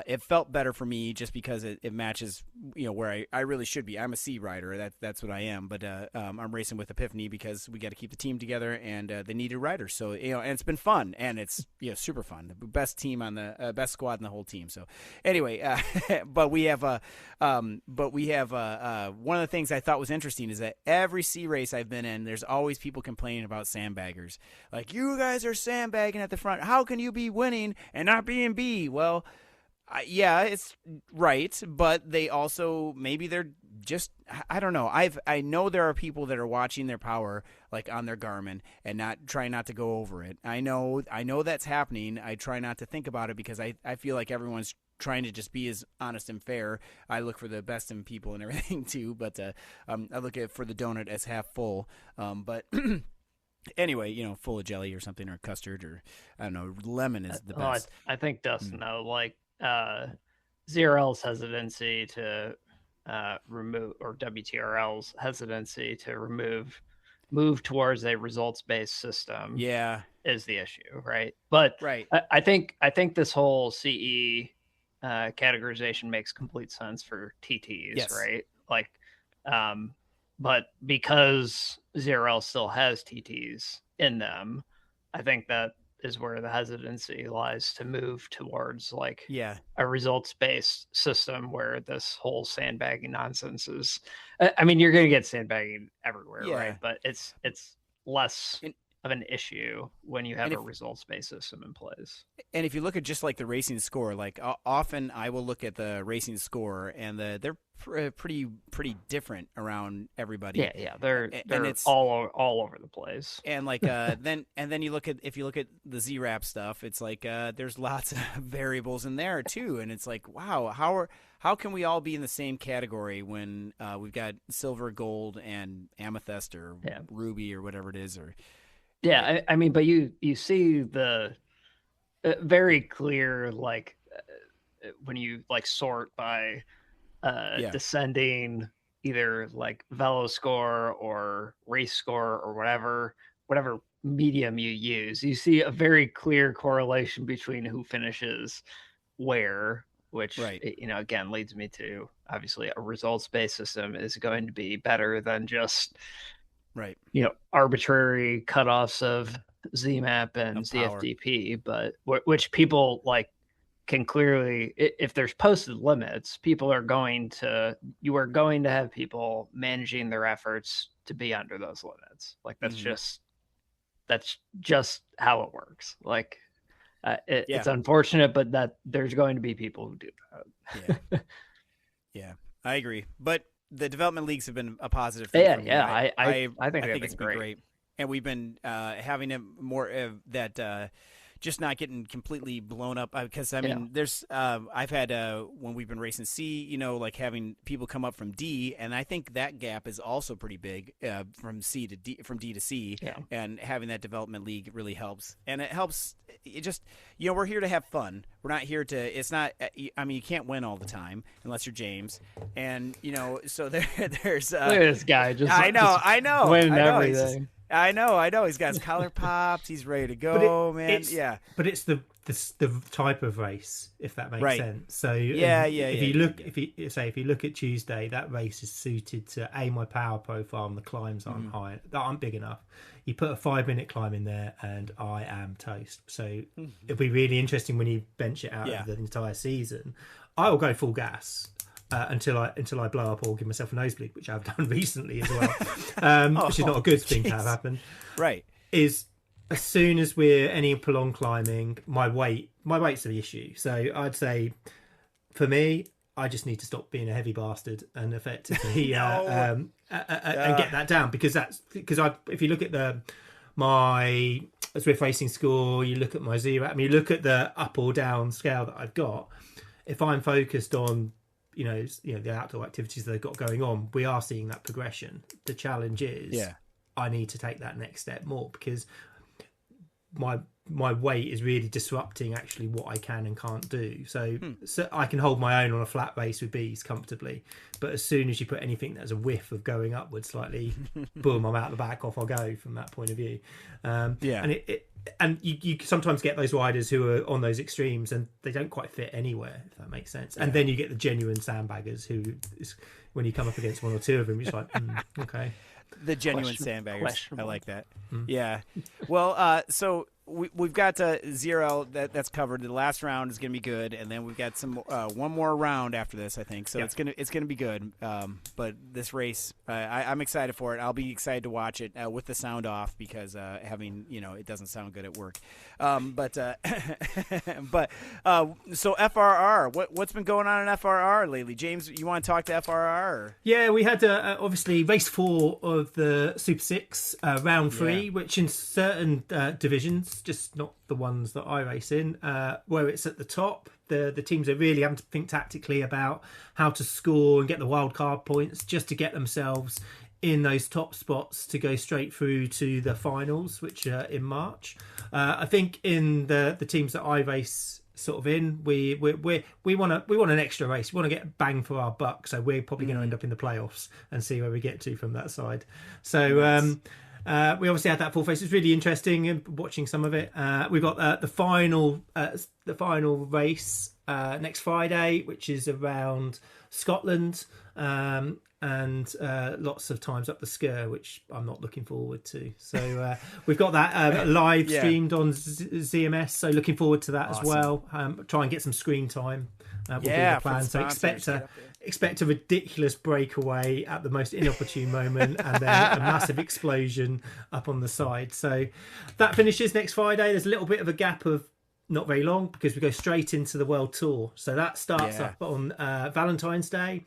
it felt better for me just because it matches where I really should be. I'm a C rider, that's what I am, but I'm racing with Epiphany because we got to keep the team together and they needed riders. So and it's been fun and it's super fun. The best team on the best squad in the whole team. So anyway, but we have one of the things I thought was interesting is that every C race I've been in, there's always people complaining about sandbaggers. Like, you guys are sandbagging at the front. How can you be winning and not be in B? Well, yeah, it's right, but they also maybe they're just I don't know. I know there are people that are watching their power like on their Garmin and trying not to go over it. I know that's happening. I try not to think about it because I feel like everyone's trying to just be as honest and fair. I look for the best in people and everything too, but I look at for the donut as half full. But anyway, full of jelly or something or custard or I don't know, lemon is the best. I think Dustin though, like ZRL's hesitancy to remove, or WTRL's hesitancy to move towards a results-based system is the issue, right? But I think this whole CE categorization makes complete sense for TTs, right? Like but because ZRL still has TTs in them, I think that is where the hesitancy lies to move towards like a results-based system where this whole sandbagging nonsense is. I mean, you're going to get sandbagging everywhere, right? But it's less of an issue when you have a results-based system in place. And if you look at just like the racing score, like often I will look at the racing score and they're pretty different around everybody. They're it's all over the place. And like then you look at the ZRAP stuff, it's like there's lots of variables in there too, and it's like, wow, how can we all be in the same category when we've got silver, gold, and amethyst or ruby or whatever it is, or I mean, but you see the very clear like when you like sort by descending either like velo score or race score or whatever medium you use, you see a very clear correlation between who finishes where, which again leads me to obviously a results-based system is going to be better than just arbitrary cutoffs of ZMAP and ZFDP, but which people like can clearly, if there's posted limits, you are going to have people managing their efforts to be under those limits. Like that's just how it works. Like it's unfortunate, but that there's going to be people who do that. I agree. But the development leagues have been a positive thing. Yeah, for me. yeah. I think think it's it's been great. And we've been having it more that just not getting completely blown up. Because, I mean, there's I've had when we've been racing C, you know, like having people come up from D, and I think that gap is also pretty big from C to D, from D to C. Yeah. And having that development league really helps. And it helps. It just, you know, we're here to have fun. We're not here to. It's not. I mean, you can't win all the time unless you're James. And you know, so there's. Look at this guy. I know. Winning I know. everything. I know. He's got his collar popped. He's ready to go, man. But it's the type of race, if that makes sense. So if you look at Tuesday, that race is suited to my power profile and the climbs aren't high, that aren't big enough. You put a 5-minute climb in there, and I am toast. So it'll be really interesting when you bench it out of the entire season. I will go full gas. Until I blow up or give myself a nosebleed, which I've done recently as well, which is not a good thing to have happen. Right. Is as soon as we're any prolonged climbing, my weight's the issue. So I'd say, for me, I just need to stop being a heavy bastard and effectively and get that down, because if you look at my Zwift racing score, you look at my zero, I mean, you look at the up or down scale that I've got. If I'm focused on you know the outdoor activities that they've got going on, we are seeing that progression. The challenge is I need to take that next step more, because my weight is really disrupting actually what I can and can't do. So I can hold my own on a flat race with bees comfortably, but as soon as you put anything that's a whiff of going upwards slightly, boom, I'm out the back, off I go from that point of view. And you sometimes get those riders who are on those extremes and they don't quite fit anywhere, if that makes sense. And then you get the genuine sandbaggers who, when you come up against one or two of them, you're just like, okay. The genuine sandbaggers. I like that. Yeah. Well, so we've got ZRL that's covered. The last round is going to be good, and then we've got some one more round after this, I think. So it's gonna be good. But this race, I'm excited for it. I'll be excited to watch it with the sound off, because having it doesn't sound good at work. But so FRR, what's been going on in FRR lately? James, you want to talk to FRR? Or? Yeah, we had obviously race 4 of the Super 6 round 3, which in certain divisions, just not the ones that I race in, where it's at the top, the teams are really having to think tactically about how to score and get the wild card points just to get themselves in those top spots to go straight through to the finals, which are in March. I think in the teams that I race sort of in, we want an extra race. We want to get bang for our buck, so we're probably going to end up in the playoffs and see where we get to from that side. So we obviously had that full face. It's really interesting and watching some of it. We've got the final race next Friday, which is around Scotland, and lots of times up the Sker, which I'm not looking forward to. So we've got that live streamed on ZMS, so looking forward to that as well. Try and get some screen time. Will be the plan. So expect a ridiculous breakaway at the most inopportune moment, and then a massive explosion up on the side. So that finishes next Friday. There's a little bit of a gap of not very long, because we go straight into the World Tour. So that starts up on Valentine's Day.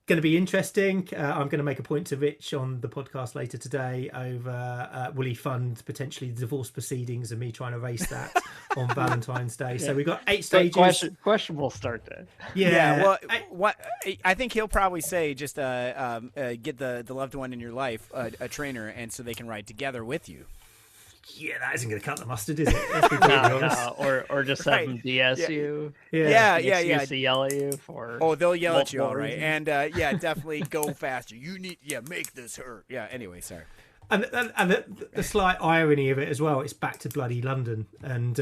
Going to be interesting. I'm going to make a point to Rich on the podcast later today over will he fund potentially the divorce proceedings and me trying to race that on Valentine's Day. So we've got 8 stages. Questionable start day. Well, I think he'll probably say just get the loved one in your life a trainer, and so they can ride together with you. Yeah, that isn't going to cut the mustard, is it? Let's be honest. Or just have them DS you. Yeah. To yell at you for. Oh, they'll yell at you, all right. And definitely go faster. You need, make this hurt. Yeah. Anyway, sorry. And the slight irony of it as well, it's back to bloody London, and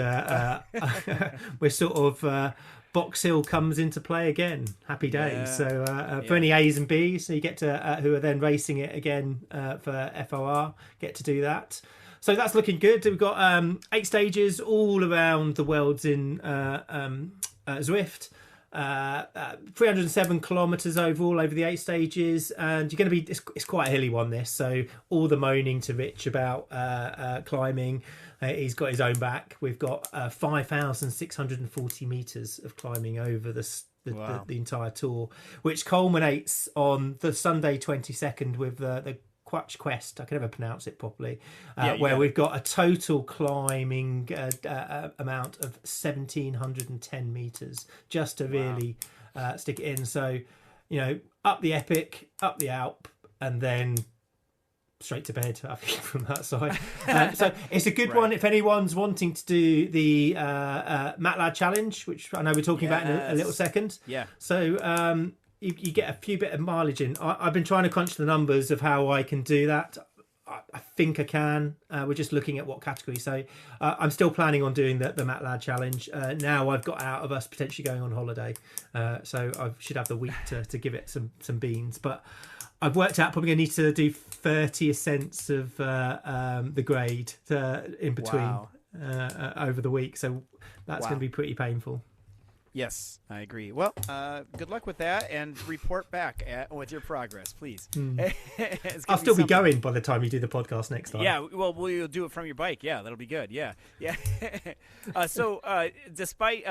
we're sort of Box Hill comes into play again. Happy days. So for any A's and B's, so you get to who are then racing it again for FOR, get to do that. So that's looking good. We've got 8 stages all around the worlds in Zwift. 307 kilometers overall over the 8 stages, and you're going to be it's quite a hilly one, this, so all the moaning to Rich about climbing, he's got his own back. We've got 5,640 meters of climbing over the the entire tour, which culminates on the Sunday 22nd with the Quatch Quest. I can never pronounce it properly. Where we've got a total climbing amount of 1,710 meters just to really stick it in. So, up the epic, up the Alp, and then straight to bed, I think, from that side. So it's a good one if anyone's wanting to do the MATLAB challenge, which I know we're talking about in a little second. Yeah. So you get a few bit of mileage in. I've been trying to crunch the numbers of how I can do that. I think I can. We're just looking at what category. So I'm still planning on doing the MATLAB challenge. Now I've got out of us potentially going on holiday. So I should have the week to give it some beans. But I've worked out probably going to need to do 30 ascents of the grade in between over the week. So that's going to be pretty painful. Yes, I agree. Well, good luck with that, and report back with your progress, please. I'll still be going by the time you do the podcast next time. Yeah, well, we'll do it from your bike. Yeah, that'll be good. Yeah. So, despite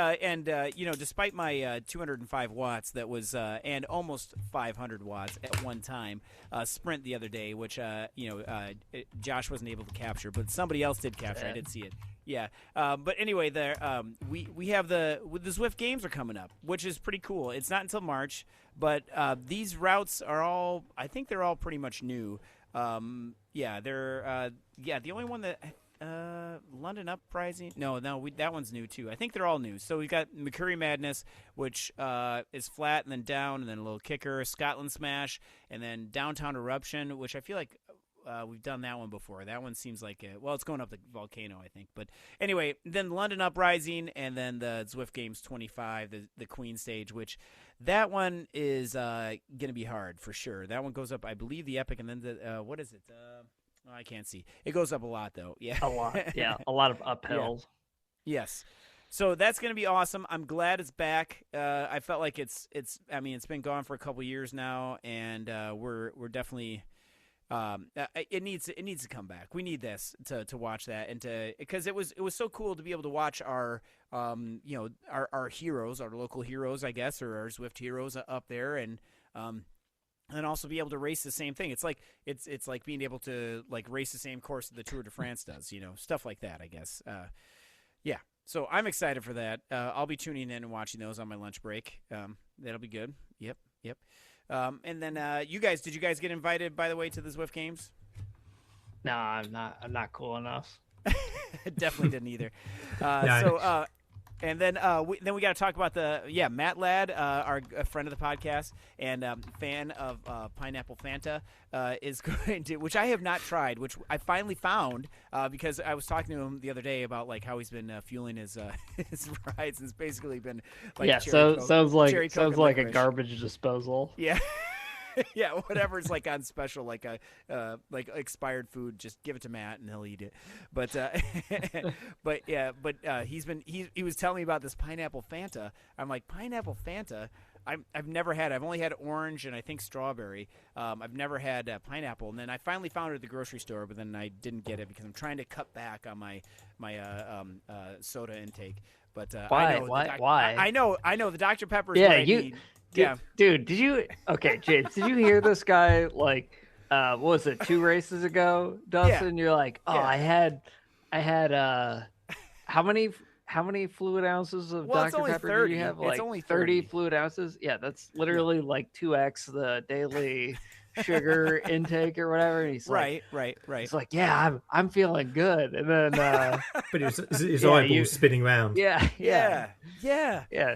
despite my 205 watts, that was and almost 500 watts at one time sprint the other day, which Josh wasn't able to capture, but somebody else did capture. I did see it. Yeah, but anyway, we have the Zwift Games are coming up, which is pretty cool. It's not until March, but these routes are I think they're all pretty much new. They're the only one that London Uprising. No, that one's new too. I think they're all new. So we've got Mercury Madness, which is flat and then down and then a little kicker, Scotland Smash, and then Downtown Eruption, which I feel like we've done that one before. That one seems like it's going up the volcano, I think. But anyway, then London Uprising, and then the Zwift Games 25, the Queen stage, which that one is going to be hard for sure. That one goes up, I believe, the epic, and then the what is it? I can't see. It goes up a lot though. Yeah, a lot. Yeah, a lot of uphills. Yeah. Yes. So that's going to be awesome. I'm glad it's back. I felt like it's been gone for a couple years now, and we're definitely. It needs to come back. We need this to watch that, and because it was so cool to be able to watch our heroes, our local heroes, I guess, or our Zwift heroes up there, and also be able to race the same thing. It's like being able to race the same course that the Tour de France does, stuff like that, I guess. Yeah. So I'm excited for that. I'll be tuning in and watching those on my lunch break. That'll be good. Yep. And then did you guys get invited, by the way, to the Zwift Games? No, I'm not cool enough. Definitely didn't either. No. And then we got to talk about Matt Ladd, our friend of the podcast and fan of Pineapple Fanta, is going to, which I have not tried, which I finally found because I was talking to him the other day about how he's been fueling his rides, and it's basically been sounds like a garbage disposal. Yeah. Yeah, whatever's on special, like expired food, just give it to Matt and he'll eat it. But he was telling me about this pineapple Fanta. I'm like, pineapple Fanta? I've never had it. I've only had orange and I think strawberry. I've never had pineapple. And then I finally found it at the grocery store, but then I didn't get it because I'm trying to cut back on my soda intake. But why? I know the Dr. Pepper's. Yeah, what I need. Yeah, dude. Did you? Okay, James. Did you hear this guy? What was it? 2 races ago, Dustin. Yeah. You're like, I had how many fluid ounces of Dr. Pepper 30. do you have? It's only 30 fluid ounces. Yeah, that's literally 2x the daily sugar intake or whatever. And he's right. He's like, yeah, I'm feeling good. And then but his eyeballs spinning around. Yeah.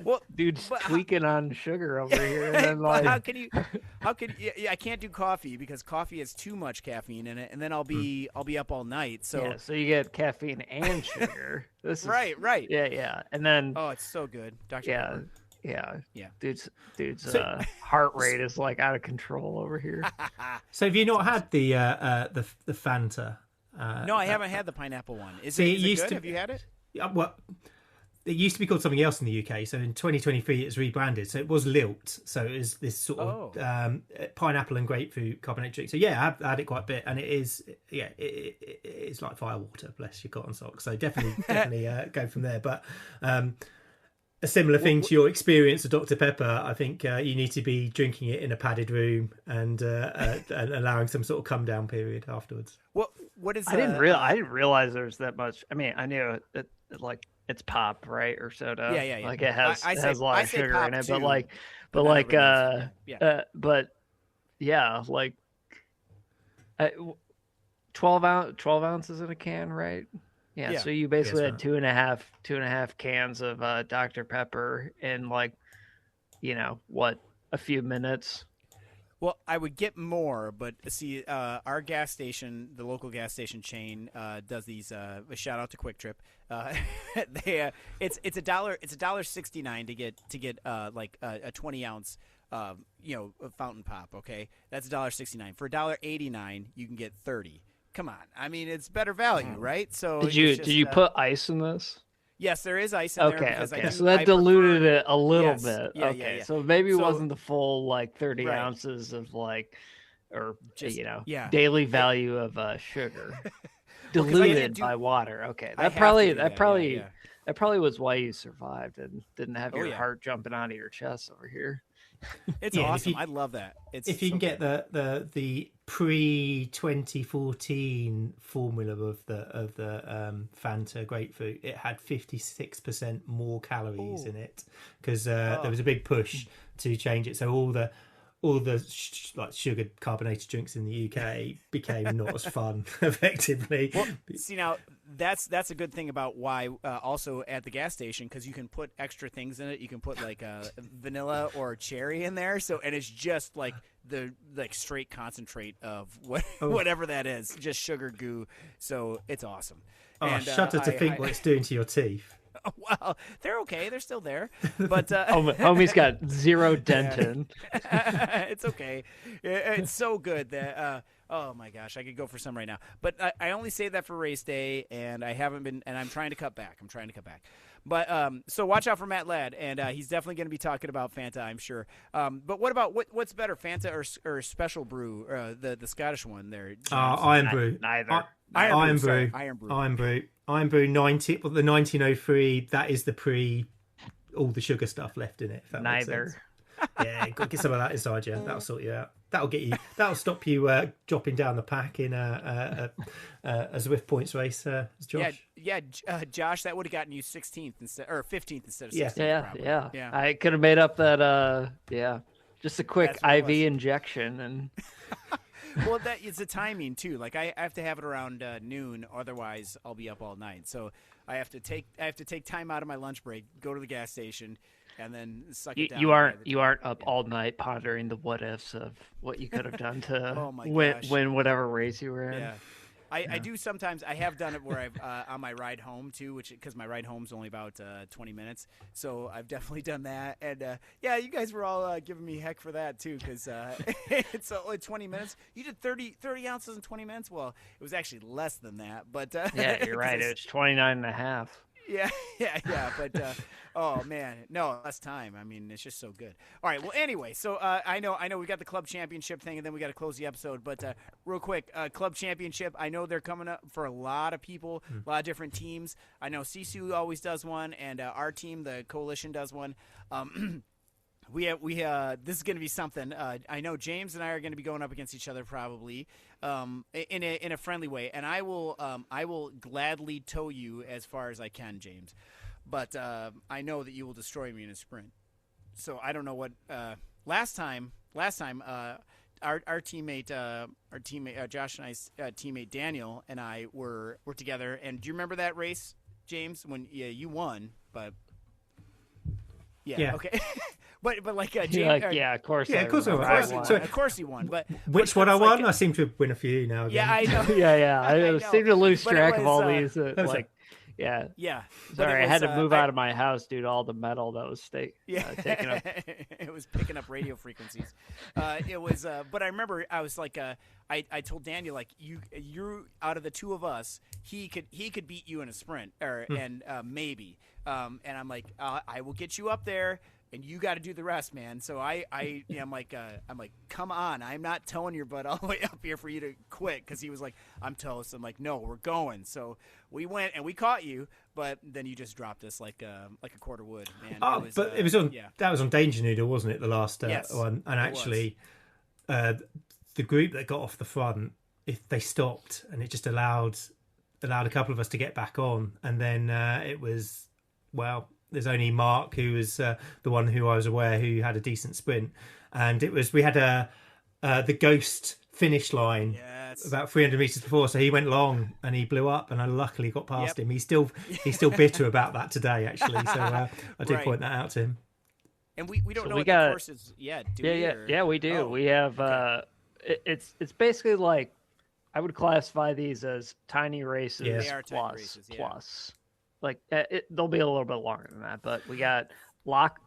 Well, dude's tweaking on sugar over here. And then how can you I can't do coffee because coffee has too much caffeine in it, and then I'll be up all night. So so you get caffeine and sugar. This is right. Yeah. And then it's so good. Dr. Pepper. Yeah. Dude's heart rate is out of control over here. So have you not had the Fanta? No, I haven't had the pineapple one. Is it good? Have you had it? Well, it used to be called something else in the UK. So in 2023, it's rebranded. So it was Lilt. So it is this sort of pineapple and grapefruit carbonated drink. So yeah, I've had it quite a bit, and it is it's like firewater. Bless your cotton socks. So definitely go from there. But a similar thing to your experience of Dr. Pepper. I think you need to be drinking it in a padded room and allowing some sort of come down period afterwards. What is? I didn't realize there was that much. I mean, I knew it like it's pop, right, or soda. Yeah. Like it has I it has a lot of sugar in it, too, but yeah, like 12 ounces in a can, right? Yeah. So you basically had two and a half cans of Dr. Pepper in like, a few minutes. Well, I would get more, but see, our gas station, the local gas station chain, does these. A shout out to Quick Trip. It's $1.69 to get like a 20-ounce, a fountain pop. Okay, that's $1.69. For $1.89, you can get 30. Come on, I mean it's better value, right? So did you put ice in this? Yes, there is ice in there. Okay. So that diluted it a little bit. Yeah, okay. yeah. So maybe it wasn't the full like 30 ounces of daily value of sugar diluted by water. Okay. That probably was why you survived and didn't have your heart jumping out of your chest over here. It's awesome. I love that. If you can get the pre-2014 formula of the Fanta grapefruit, it had 56% more calories in it because there was a big push to change it. So all the like sugared carbonated drinks in the UK became not as fun effectively. Well, see now that's a good thing about why also at the gas station, because you can put extra things in it. You can put like vanilla or cherry in there, and it's just like the straight concentrate of whatever that is, just sugar goo. So it's awesome. And, shudder to think what it's doing to your teeth. Well, they're okay. They're still there. But homie's got zero dentin. It's okay. It's so good that oh my gosh, I could go for some right now. But I only say that for race day, and I haven't been. And I'm trying to cut back. But so watch out for Matt Ladd, and he's definitely going to be talking about Fanta, I'm sure. But what about what's better, Fanta or Special Brew, the Scottish one there? Iron Brew. Neither. Iron Brew. 90. Well, the 1903. That is the all the sugar stuff left in it. If that makes sense. Yeah, get some of that inside you. That'll sort you out. That'll stop you dropping down the pack in a Zwift points race, Josh. Josh, that would have gotten you 16th or 15th instead of 16th. Yeah. I could have made up that. Just a quick IV injection and. Well, that it's the timing too. Like I have to have it around noon, otherwise I'll be up all night. So I have to take time out of my lunch break, go to the gas station, and then suck it down. You aren't up all night pondering the what ifs of what you could have done to win whatever race you were in. Yeah. I do sometimes. I have done it where I've on my ride home too, because my ride home's only about 20 minutes. So I've definitely done that. And you guys were all giving me heck for that too, because it's only 20 minutes. You did 30 ounces in 20 minutes. Well, it was actually less than that, but yeah, you're right. It's 29 and a half. Yeah, but oh man, no, less time. I mean, it's just so good. All right, well, anyway, so I know we got the club championship thing, and then we got to close the episode. But real quick, club championship. I know they're coming up for a lot of people, a lot of different teams. I know Sisu always does one, and our team, the Coalition, does one. We this is going to be something. I know James and I are going to be going up against each other probably in a friendly way, and I will gladly tow you as far as I can, James. But I know that you will destroy me in a sprint. So I don't know what last time our teammate Josh and I's teammate Daniel and I were together. And do you remember that race, James? When you won, but yeah. Okay. But like James, of course. Yeah, of course I won. Of course you won. But which one I won? I seem to win a few now. Again. Yeah, I know. I seem to lose track of all these. Yeah. Sorry, I had to move out of my house due to all the metal that was taken up. It was picking up radio frequencies. It was, but I remember I was like, I told Daniel like you're out of the two of us, he could beat you in a sprint and maybe, and I'm like I will get you up there. and you got to do the rest, man. So I'm like, come on, I'm not towing your butt all the way up here for you to quit, because he was like, I'm toast. I'm like, no, we're going. So we went and we caught you, but then you just dropped us like a quarter wood, man. It was on that was on Danger Noodle, wasn't it? The last yes, one, and actually, the group that got off the front, if they stopped, and it just allowed a couple of us to get back on, and then it was there's only Mark who was the one who I was aware who had a decent sprint, and we had the ghost finish line about 300 meters before, so he went long and he blew up, and I luckily got past him. He's still bitter about that today, actually. So I did point that out to him. And we don't know what the courses yet. Yeah, we do. We have it's basically like, I would classify these as tiny races, They are tiny races, plus. Like they'll be a little bit longer than that, but we got lock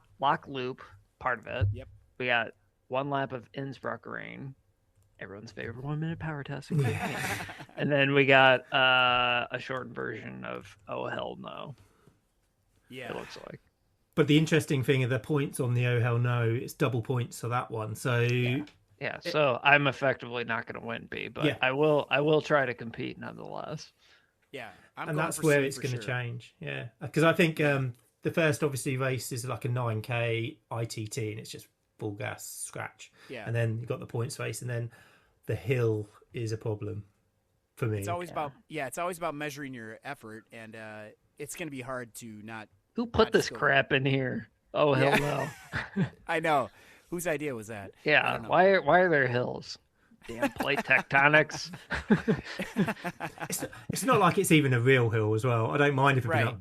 loop part of it. Yep. We got 1 lap of Innsbruck Ring, everyone's favorite 1-minute power test. And then we got a shortened version of Oh Hell No. Yeah, it looks like. But the interesting thing are the points on the Oh Hell No. It's double points for that one. So so I'm effectively not going to win B, but I will try to compete nonetheless. Yeah, and that's where it's going to change. Yeah, because I think the first obviously race is like a 9K ITT, and it's just full gas scratch. Yeah, and then you've got the points race, and then the hill is a problem for me. It's always about measuring your effort, and it's going to be hard to not. Who put this crap in here? Oh hell no! I know. Whose idea was that? Yeah. Why are there hills? Damn plate tectonics. It's not like it's even a real hill as well. I don't mind if it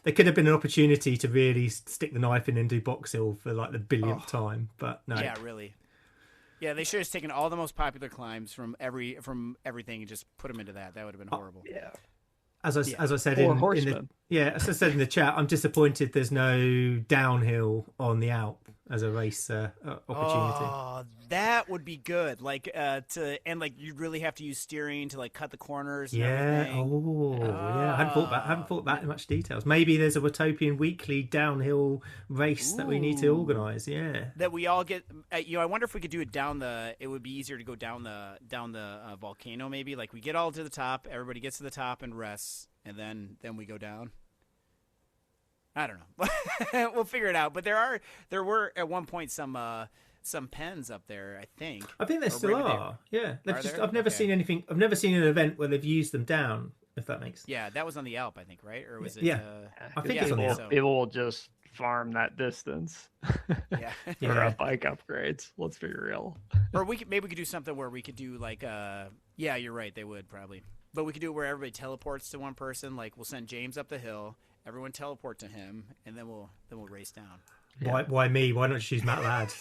there could have been an opportunity to really stick the knife in and do box hill for like the billionth time, but no. Yeah, really. Yeah, they should have taken all the most popular climbs from everything and just put them into that. That would have been horrible. Yeah. As I said in the chat, I'm disappointed there's no downhill on the Alp as a race opportunity. Oh, that would be good. Like you'd really have to use steering to like cut the corners. And everything. I haven't thought that in much details. Maybe there's a Watopian Weekly downhill race that we need to organise. Yeah, that we all get. I wonder if we could do it down the. It would be easier to go down the volcano. Maybe like we get all to the top. Everybody gets to the top and rests, and then we go down. I don't know. We'll figure it out. But there were at one point some pens up there. I think there still are. Yeah, I've never seen anything. I've never seen an event where they've used them down. If that makes sense. Yeah, that was on the Alp, I think, right? Or was it? Yeah, I think it's on the Alp. People will just farm that distance. Yeah, for bike upgrades. Let's be real. Or we could do something where we could do like yeah, you're right. They would probably, but we could do it where everybody teleports to one person. Like we'll send James up the hill. Everyone teleport to him, and then we'll race down. Why me? Why not choose Matt Ladd?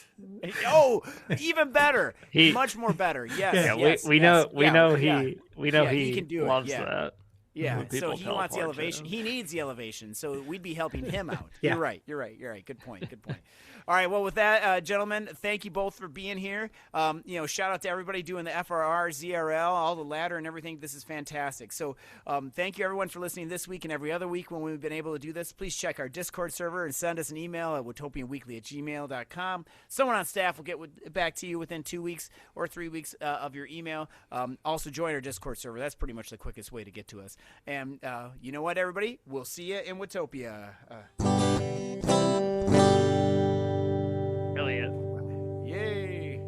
Oh, even better. Much more better. Yes. We know he can do loves it. that. Yeah, so he wants the elevation. He needs the elevation, so we'd be helping him out. You're right. Good point. All right, well, with that, gentlemen, thank you both for being here. Shout out to everybody doing the FRR, ZRL, all the ladder and everything. This is fantastic. So thank you, everyone, for listening this week and every other week when we've been able to do this. Please check our Discord server and send us an email at WatopianWeekly@gmail.com. Someone on staff will get back to you within 2 weeks or 3 weeks of your email. Also, join our Discord server. That's pretty much the quickest way to get to us. And you know what, everybody? We'll see you in Watopia. Brilliant. Yay.